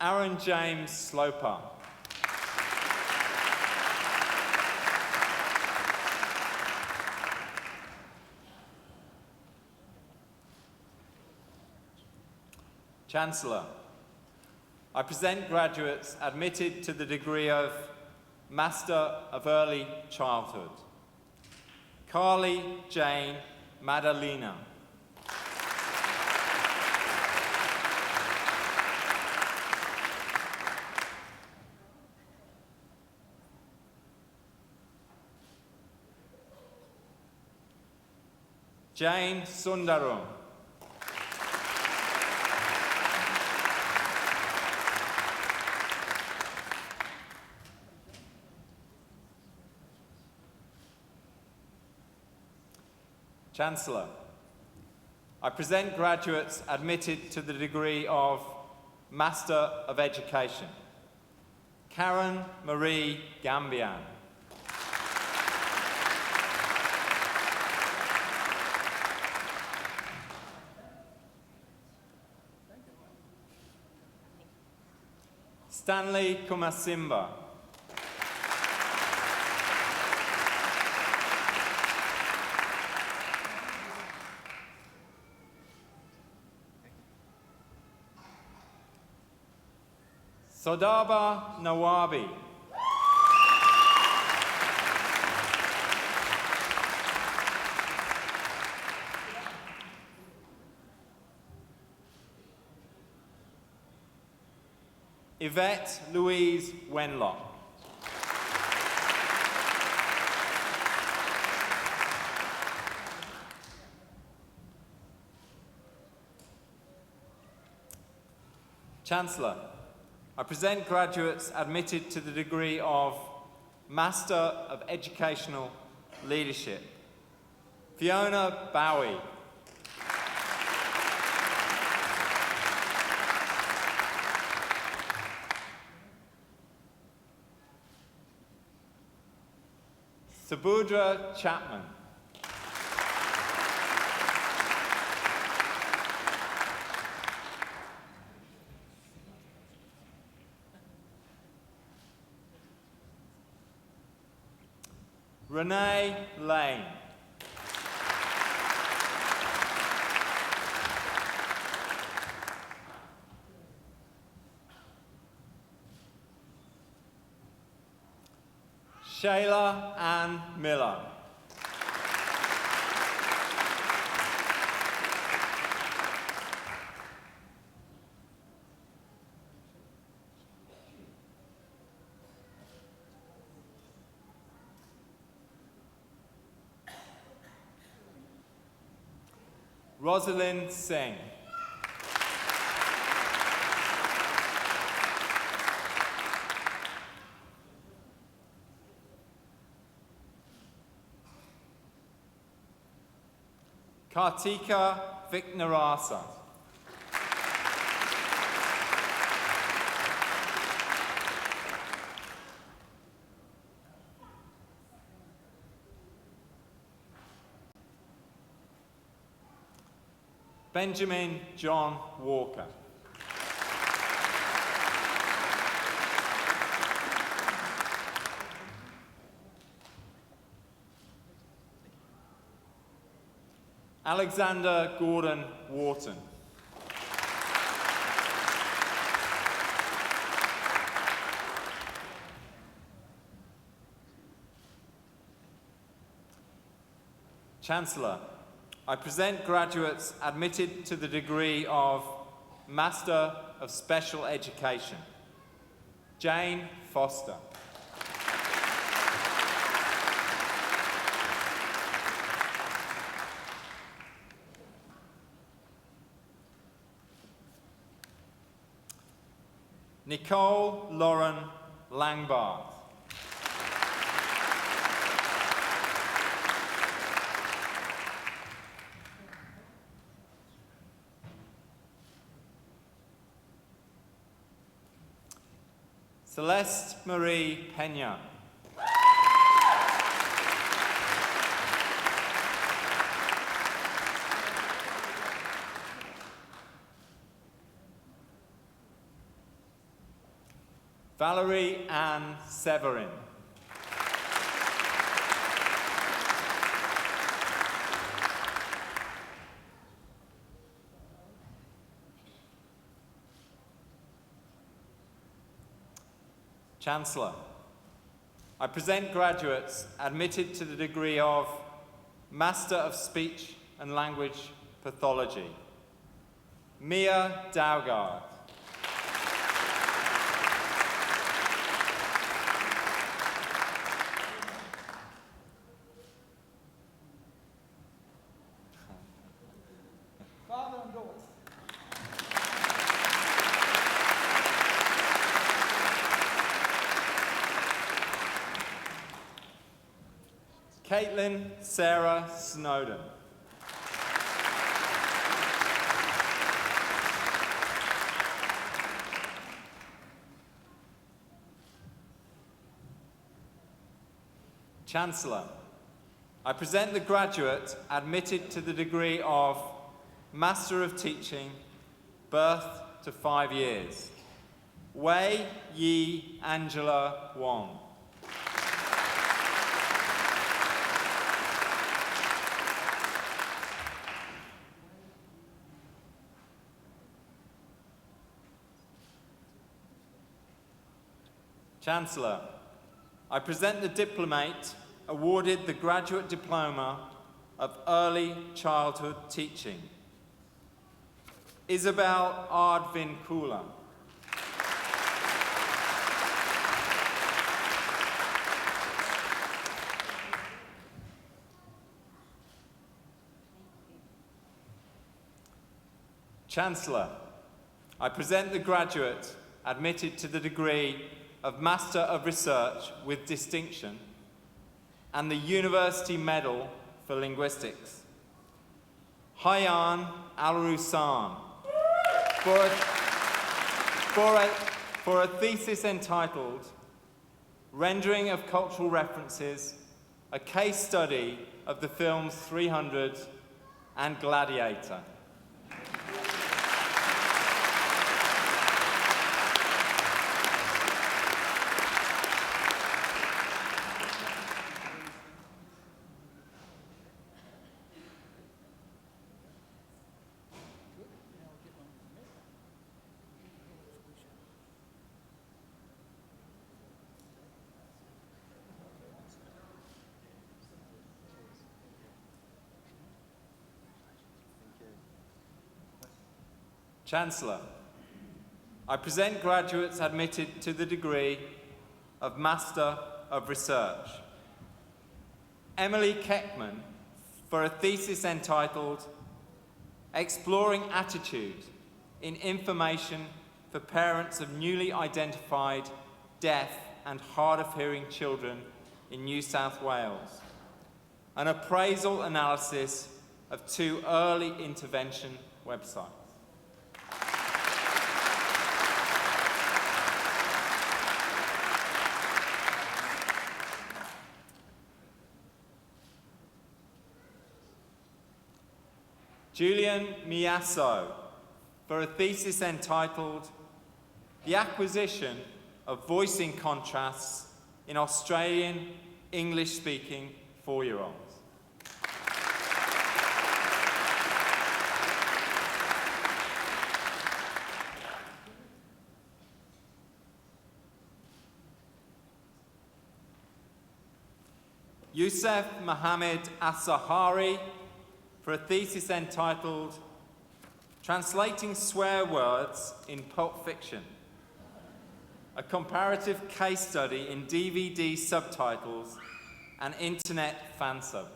Aaron James Sloper. Chancellor, I present graduates admitted to the degree of Master of Early Childhood. Carly Jane Madalena. Jane Sundaram. Chancellor, I present graduates admitted to the degree of Master of Education. Karen Marie Gambian. Stanley Kumasimba. Sodaba Nawabi. Yvette Louise Wenlock. Chancellor, I present graduates admitted to the degree of Master of Educational Leadership. Fiona Bowie. Subudra Chapman. Renee Lane. Shayla Ann Miller. Rosalind Singh. Kartika Viknarasa. Benjamin John Walker. Alexander Gordon Wharton. Chancellor, I present graduates admitted to the degree of Master of Special Education. Jane Foster. Nicole Lauren Langbarth. Celeste Marie Pena. Valerie Ann Severin. Chancellor, I present graduates admitted to the degree of Master of Speech and Language Pathology. Mia Daugard. Father and daughter. Caitlin Sarah Snowden. Chancellor, I present the graduate admitted to the degree of Master of Teaching, birth to 5 years. Wei Yi Angela Wong. Chancellor, I present the diplomate awarded the Graduate Diploma of Early Childhood Teaching, Isabel Ardvincula. Chancellor, I present the graduate admitted to the degree of Master of Research with Distinction and the University Medal for Linguistics, Hayan Al-Rusan, for a thesis entitled Rendering of Cultural References, a Case Study of the Films 300 and Gladiator. Chancellor, I present graduates admitted to the degree of Master of Research. Emily Keckman for a thesis entitled Exploring Attitude in Information for Parents of Newly Identified Deaf and Hard of Hearing Children in New South Wales. An appraisal analysis of 2 early intervention websites. Julian Miasso for a thesis entitled The Acquisition of Voicing Contrasts in Australian English-Speaking 4-year-olds. Youssef Mohammed Asahari for a thesis entitled Translating Swear Words in Pulp Fiction, a comparative case study in DVD subtitles and internet fan subs.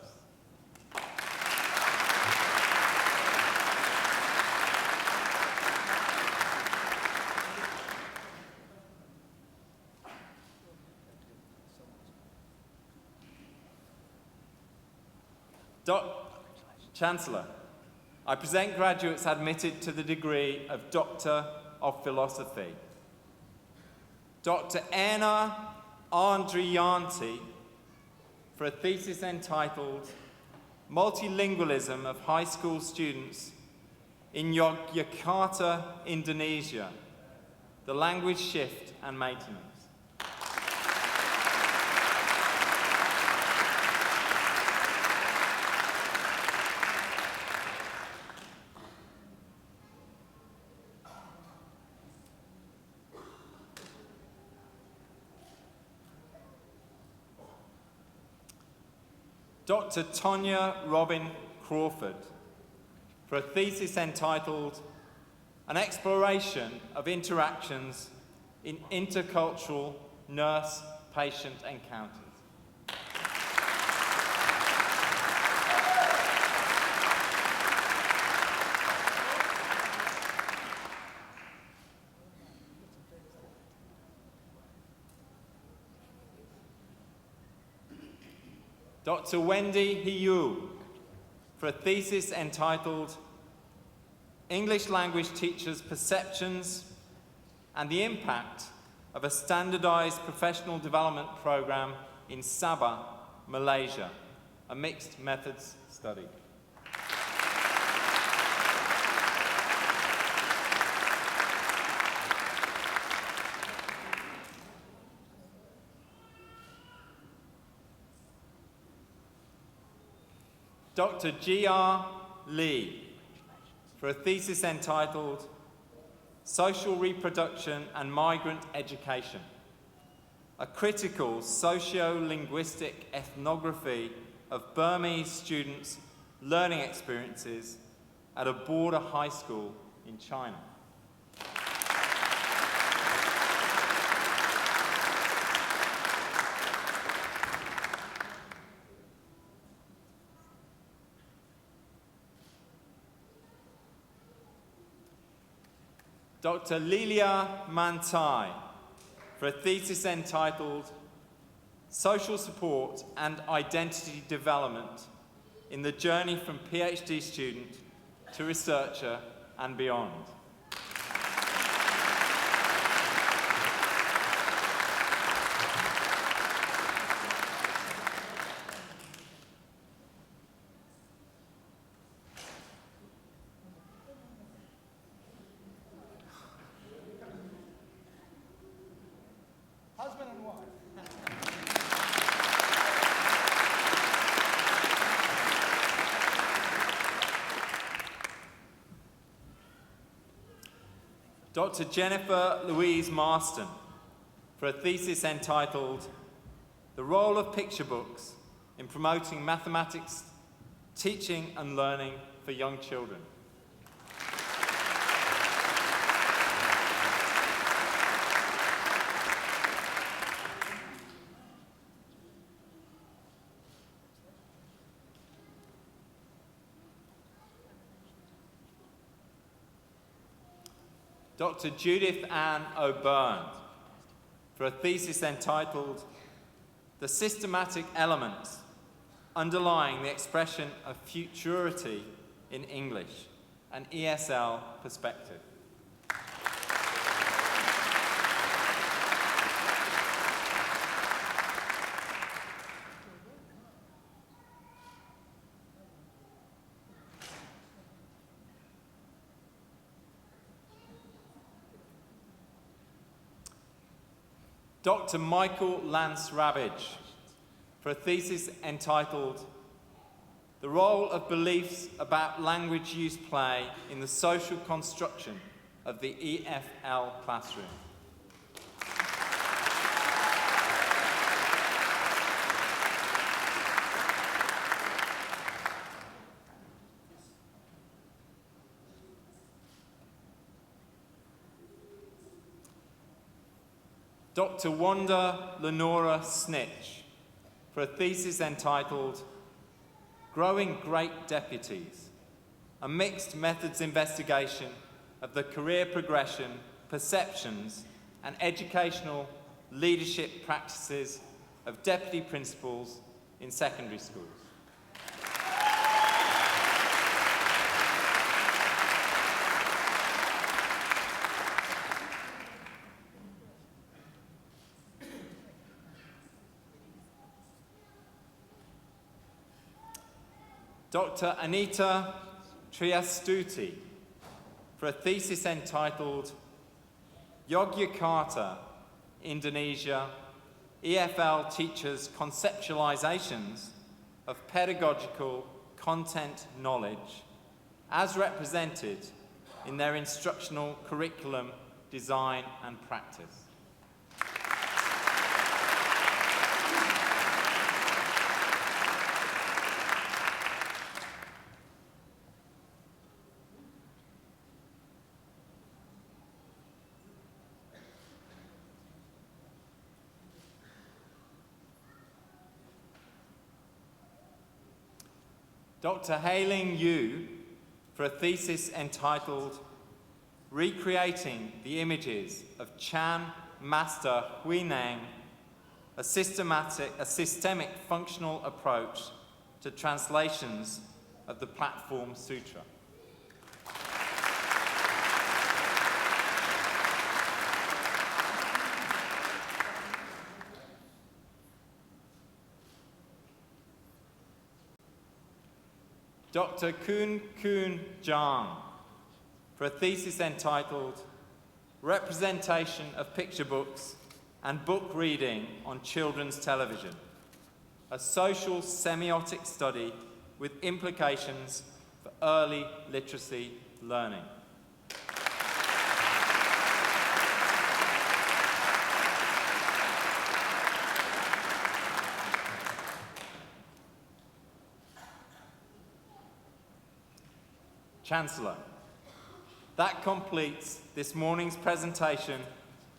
Chancellor, I present graduates admitted to the degree of Doctor of Philosophy. Dr. Anna Andrianti for a thesis entitled Multilingualism of High School Students in Yogyakarta, Indonesia, the Language Shift and Maintenance. Dr. Tonya Robin Crawford for a thesis entitled An Exploration of Interactions in Intercultural Nurse-Patient Encounters. Dr. Wendy Hiu for a thesis entitled English Language Teachers' Perceptions and the Impact of a Standardised Professional Development Programme in Sabah, Malaysia, a mixed methods study. Dr. G.R. Lee for a thesis entitled Social Reproduction and Migrant Education, a critical socio-linguistic ethnography of Burmese students' learning experiences at a border high school in China. Dr. Lilia Mantai for a thesis entitled Social Support and Identity Development in the Journey from PhD Student to Researcher and Beyond. Husband and wife. Dr. Jennifer Louise Marston for a thesis entitled The Role of Picture Books in Promoting Mathematics, Teaching and Learning for Young Children. Dr. Judith Ann O'Byrne for a thesis entitled The Systematic Elements Underlying the Expression of Futurity in English, an ESL Perspective. Dr. Michael Lance Ravage for a thesis entitled The Role of Beliefs about Language Use Play in the Social Construction of the EFL Classroom. Dr. Wanda Lenora Snitch for a thesis entitled Growing Great Deputies, a mixed methods investigation of the career progression, perceptions and educational leadership practices of deputy principals in secondary schools. Dr. Anita Triastuti for a thesis entitled Yogyakarta, Indonesia, EFL Teachers' Conceptualizations of Pedagogical Content Knowledge as represented in their instructional curriculum, design and practice. Dr. Hailing Yu for a thesis entitled Recreating the Images of Chan Master Huineng, a systemic functional approach to translations of the Platform Sutra. Dr. Kun Kun Jang for a thesis entitled Representation of Picture Books and Book Reading on Children's Television, a social semiotic study with implications for early literacy learning. Chancellor, that completes this morning's presentation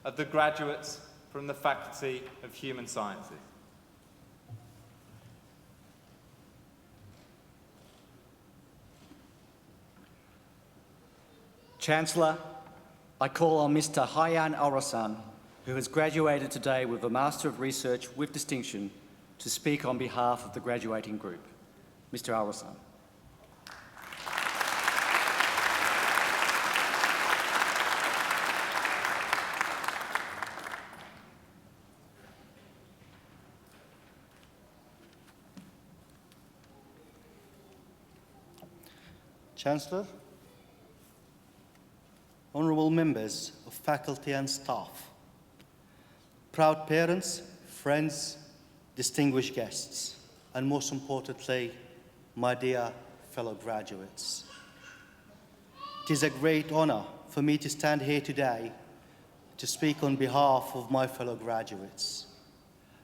of the graduates from the Faculty of Human Sciences. Chancellor, I call on Mr. Hayan Al-Rassan, who has graduated today with a Master of Research with distinction, to speak on behalf of the graduating group. Mr. Al-Rassan. Chancellor, honourable members of faculty and staff, proud parents, friends, distinguished guests, and most importantly, my dear fellow graduates. It is a great honour for me to stand here today to speak on behalf of my fellow graduates.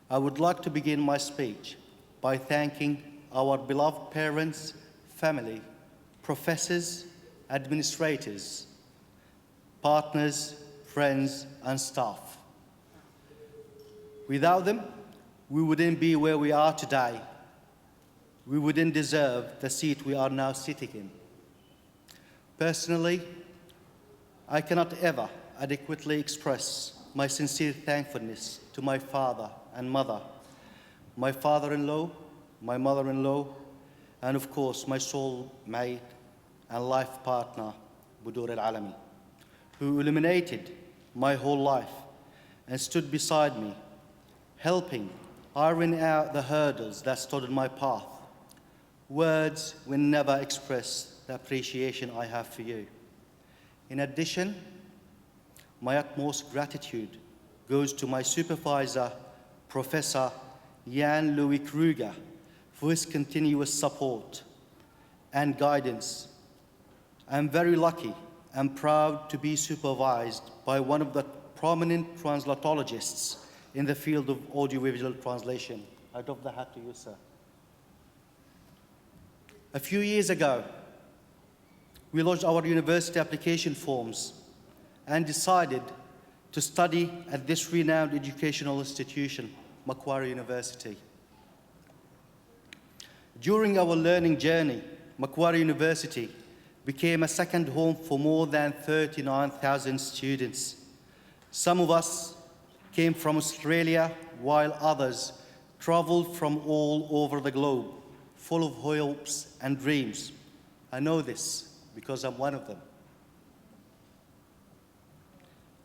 I would like to begin my speech by thanking our beloved parents, family, professors, administrators, partners, friends, and staff. Without them, we wouldn't be where we are today. We wouldn't deserve the seat we are now sitting in. Personally, I cannot ever adequately express my sincere thankfulness to my father and mother, my father-in-law, my mother-in-law, and of course, my soulmate and life partner, Budur Al-Alami, who illuminated my whole life and stood beside me, helping iron out the hurdles that stood in my path. Words will never express the appreciation I have for you. In addition, my utmost gratitude goes to my supervisor, Professor Jan Louis Kruger, for his continuous support and guidance. I'm very lucky and proud to be supervised by one of the prominent translatologists in the field of audiovisual translation. I doff the hat to you, sir. A few years ago, we launched our university application forms and decided to study at this renowned educational institution, Macquarie University. During our learning journey, Macquarie University became a second home for more than 39,000 students. Some of us came from Australia, while others traveled from all over the globe, full of hopes and dreams. I know this because I'm one of them.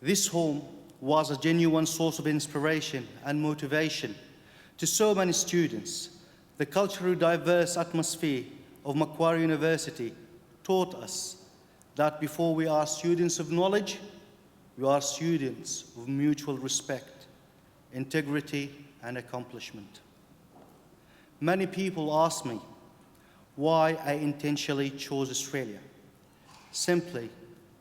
This home was a genuine source of inspiration and motivation to so many students. The culturally diverse atmosphere of Macquarie University taught us that before we are students of knowledge, we are students of mutual respect, integrity, and accomplishment. Many people ask me why I intentionally chose Australia. Simply,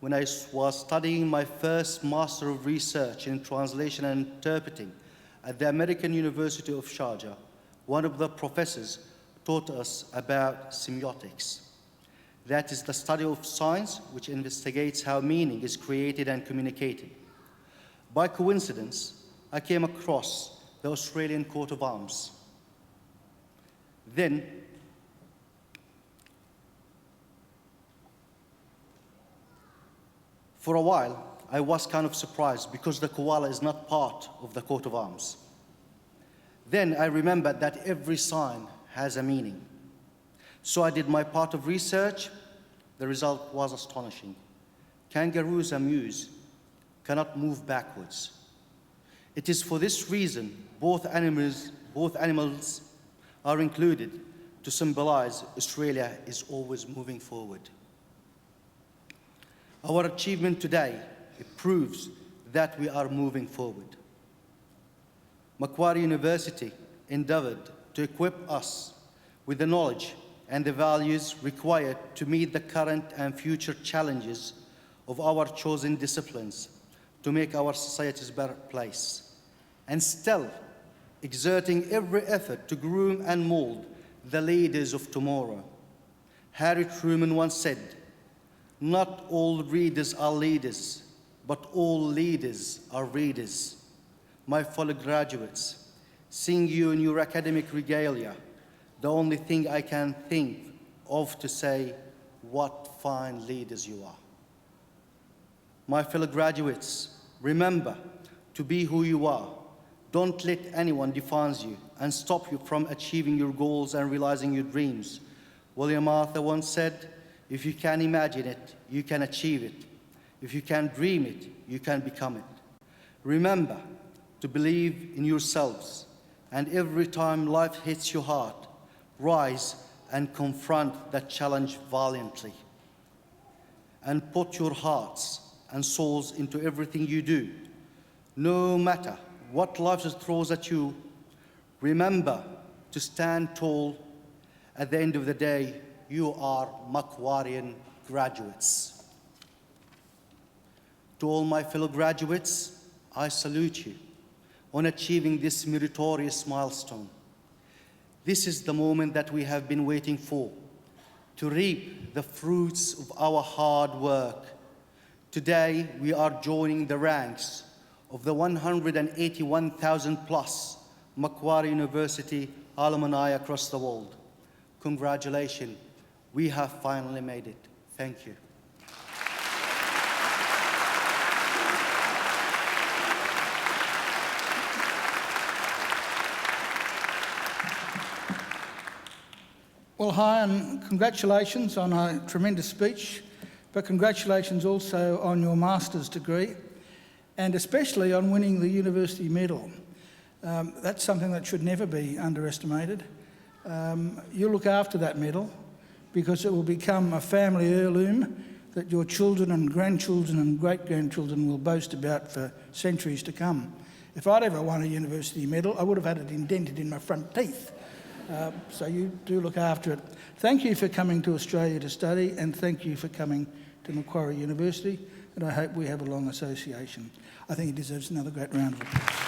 when I was studying my first Master of Research in Translation and Interpreting at the American University of Sharjah, one of the professors taught us about semiotics. That is the study of science which investigates how meaning is created and communicated. By coincidence, I came across the Australian coat of arms. Then, for a while, I was kind of surprised because the koala is not part of the coat of arms. Then I remembered that every sign has a meaning. So I did my part of research. The result was astonishing. Kangaroos and mews cannot move backwards. It is for this reason both animals are included to symbolize Australia is always moving forward. Our achievement today, it proves that we are moving forward. Macquarie University endeavored to equip us with the knowledge and the values required to meet the current and future challenges of our chosen disciplines to make our societies a better place, and still exerting every effort to groom and mold the leaders of tomorrow. Harry Truman once said, "Not all readers are leaders, but all leaders are readers." My fellow graduates, seeing you in your academic regalia, the only thing I can think of to say, what fine leaders you are. My fellow graduates, remember to be who you are. Don't let anyone define you and stop you from achieving your goals and realizing your dreams. William Arthur once said, "If you can imagine it, you can achieve it. If you can dream it, you can become it." Remember to believe in yourselves, and every time life hits your heart, rise and confront that challenge valiantly. And put your hearts and souls into everything you do. No matter what life throws at you, remember to stand tall. At the end of the day, you are Macquarian graduates. To all my fellow graduates, I salute you on achieving this meritorious milestone. This is the moment that we have been waiting for, to reap the fruits of our hard work. Today, we are joining the ranks of the 181,000 plus Macquarie University alumni across the world. Congratulations, we have finally made it. Thank you. Well, hi, and congratulations on a tremendous speech, but congratulations also on your master's degree, and especially on winning the university medal. That's something that should never be underestimated. You look after that medal because it will become a family heirloom that your children and grandchildren and great-grandchildren will boast about for centuries to come. If I'd ever won a university medal, I would have had it indented in my front teeth. So you do look after it. Thank you for coming to Australia to study, and thank you for coming to Macquarie University, and I hope we have a long association. I think he deserves another great round of applause.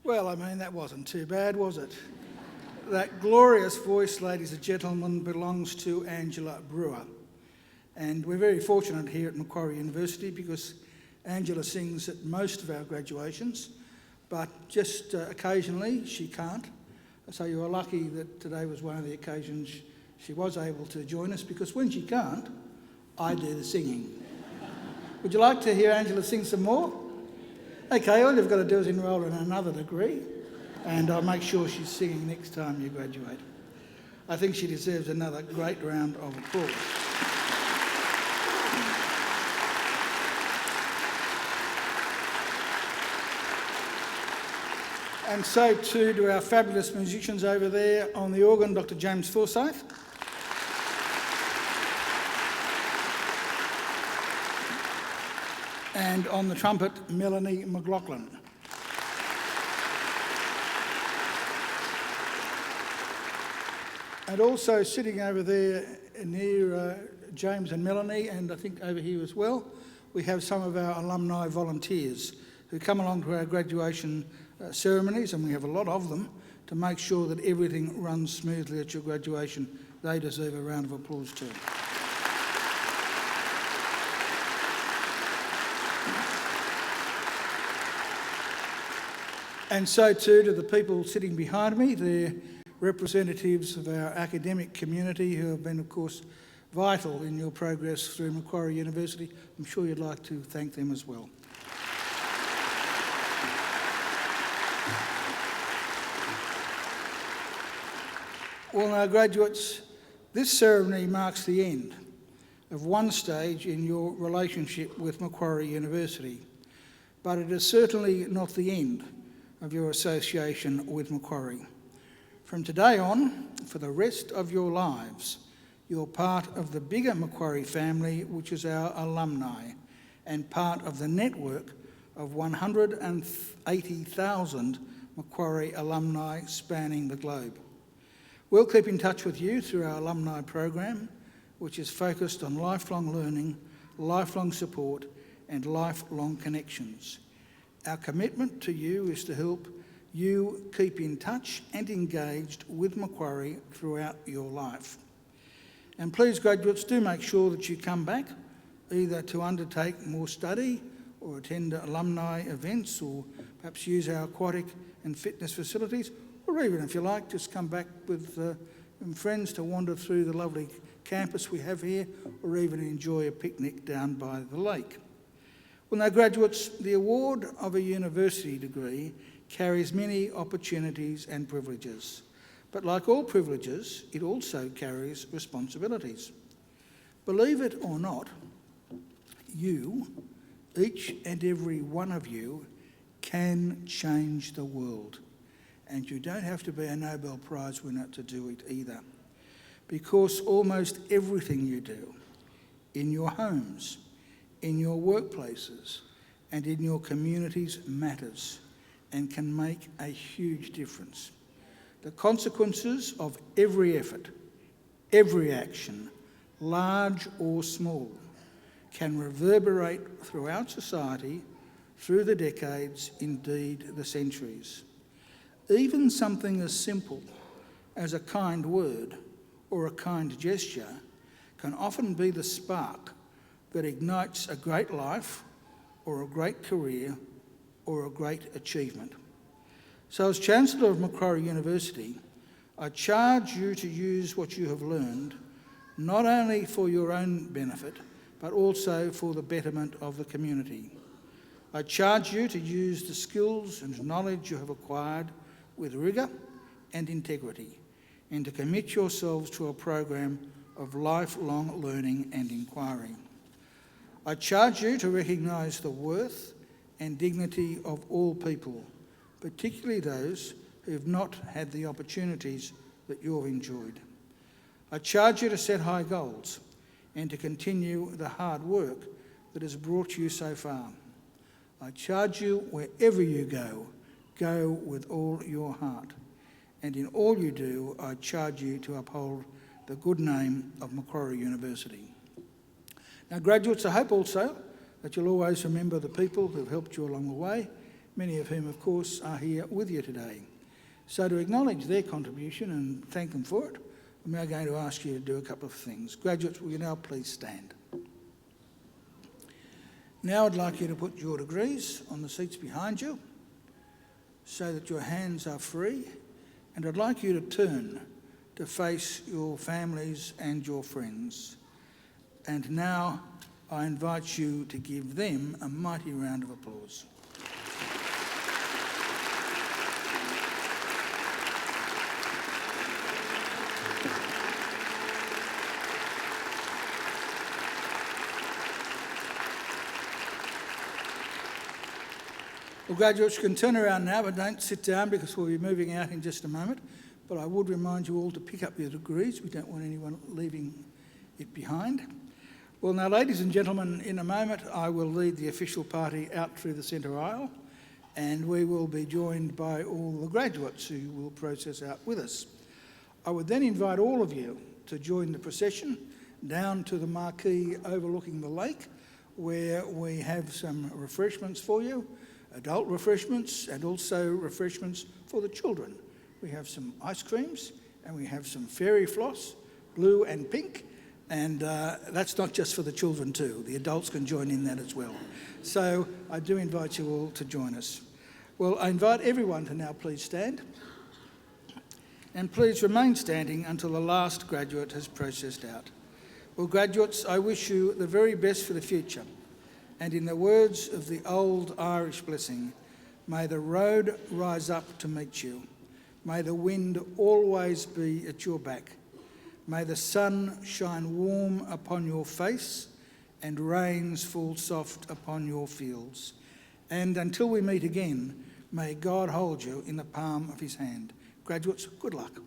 Well, I mean, that wasn't too bad, was it? That glorious voice, ladies and gentlemen, belongs to Angela Brewer. And we're very fortunate here at Macquarie University because Angela sings at most of our graduations, but just occasionally she can't. So you are lucky that today was one of the occasions she was able to join us, because when she can't, I do the singing. Would you like to hear Angela sing some more? Okay, all you've got to do is enrol in another degree, and I'll make sure she's singing next time you graduate. I think she deserves another great round of applause. And so too to our fabulous musicians over there. On the organ, Dr. James Forsyth. And on the trumpet, Melanie McLaughlin. And also sitting over there near James and Melanie, and I think over here as well, we have some of our alumni volunteers who come along to our graduation ceremonies, and we have a lot of them, to make sure that everything runs smoothly at your graduation. They deserve a round of applause too. And so too to the people sitting behind me. They're representatives of our academic community who have been, of course, vital in your progress through Macquarie University. I'm sure you'd like to thank them as well. Well, now, graduates, this ceremony marks the end of one stage in your relationship with Macquarie University, but it is certainly not the end of your association with Macquarie. From today on, for the rest of your lives, you're part of the bigger Macquarie family, which is our alumni, and part of the network of 180,000 Macquarie alumni spanning the globe. We'll keep in touch with you through our alumni program, which is focused on lifelong learning, lifelong support, and lifelong connections. Our commitment to you is to help you keep in touch and engaged with Macquarie throughout your life. And please, graduates, do make sure that you come back, either to undertake more study or attend alumni events, or perhaps use our aquatic and fitness facilities, or even, if you like, just come back with friends to wander through the lovely campus we have here, or even enjoy a picnic down by the lake. Well, now, graduates, the award of a university degree carries many opportunities and privileges. But like all privileges, it also carries responsibilities. Believe it or not, you, each and every one of you, can change the world. And you don't have to be a Nobel Prize winner to do it either. Because almost everything you do, in your homes, in your workplaces, and in your communities matters and can make a huge difference. The consequences of every effort, every action, large or small, can reverberate throughout society, through the decades, indeed the centuries. Even something as simple as a kind word or a kind gesture can often be the spark that ignites a great life or a great career or a great achievement. So as Chancellor of Macquarie University, I charge you to use what you have learned, not only for your own benefit, but also for the betterment of the community. I charge you to use the skills and knowledge you have acquired with rigour and integrity, and to commit yourselves to a program of lifelong learning and inquiry. I charge you to recognise the worth and dignity of all people, particularly those who have not had the opportunities that you've enjoyed. I charge you to set high goals and to continue the hard work that has brought you so far. I charge you, wherever you go, go with all your heart. And in all you do, I charge you to uphold the good name of Macquarie University. Now, graduates, I hope also that you'll always remember the people who've helped you along the way many of whom, of course, are here with you today. So to acknowledge their contribution and thank them for it, I'm now going to ask you to do a couple of things. Graduates, will you now please stand? Now I'd like you to put your degrees on the seats behind you so that your hands are free, and I'd like you to turn to face your families and your friends. And now I invite you to give them a mighty round of applause. Well, graduates can turn around now, but don't sit down because we'll be moving out in just a moment. But I would remind you all to pick up your degrees. We don't want anyone leaving it behind. Well, now, ladies and gentlemen, in a moment I will lead the official party out through the centre aisle, and we will be joined by all the graduates who will process out with us. I would then invite all of you to join the procession down to the marquee overlooking the lake, where we have some refreshments for you, adult refreshments and also refreshments for the children. We have some ice creams and we have some fairy floss, blue and pink, and that's not just for the children too. The adults can join in that as well. So I do invite you all to join us. Well, I invite everyone to now please stand, and please remain standing until the last graduate has processed out. Well, graduates, I wish you the very best for the future. And in the words of the old Irish blessing, may the road rise up to meet you. May the wind always be at your back. May the sun shine warm upon your face and rains fall soft upon your fields. And until we meet again, may God hold you in the palm of his hand. Graduates, good luck.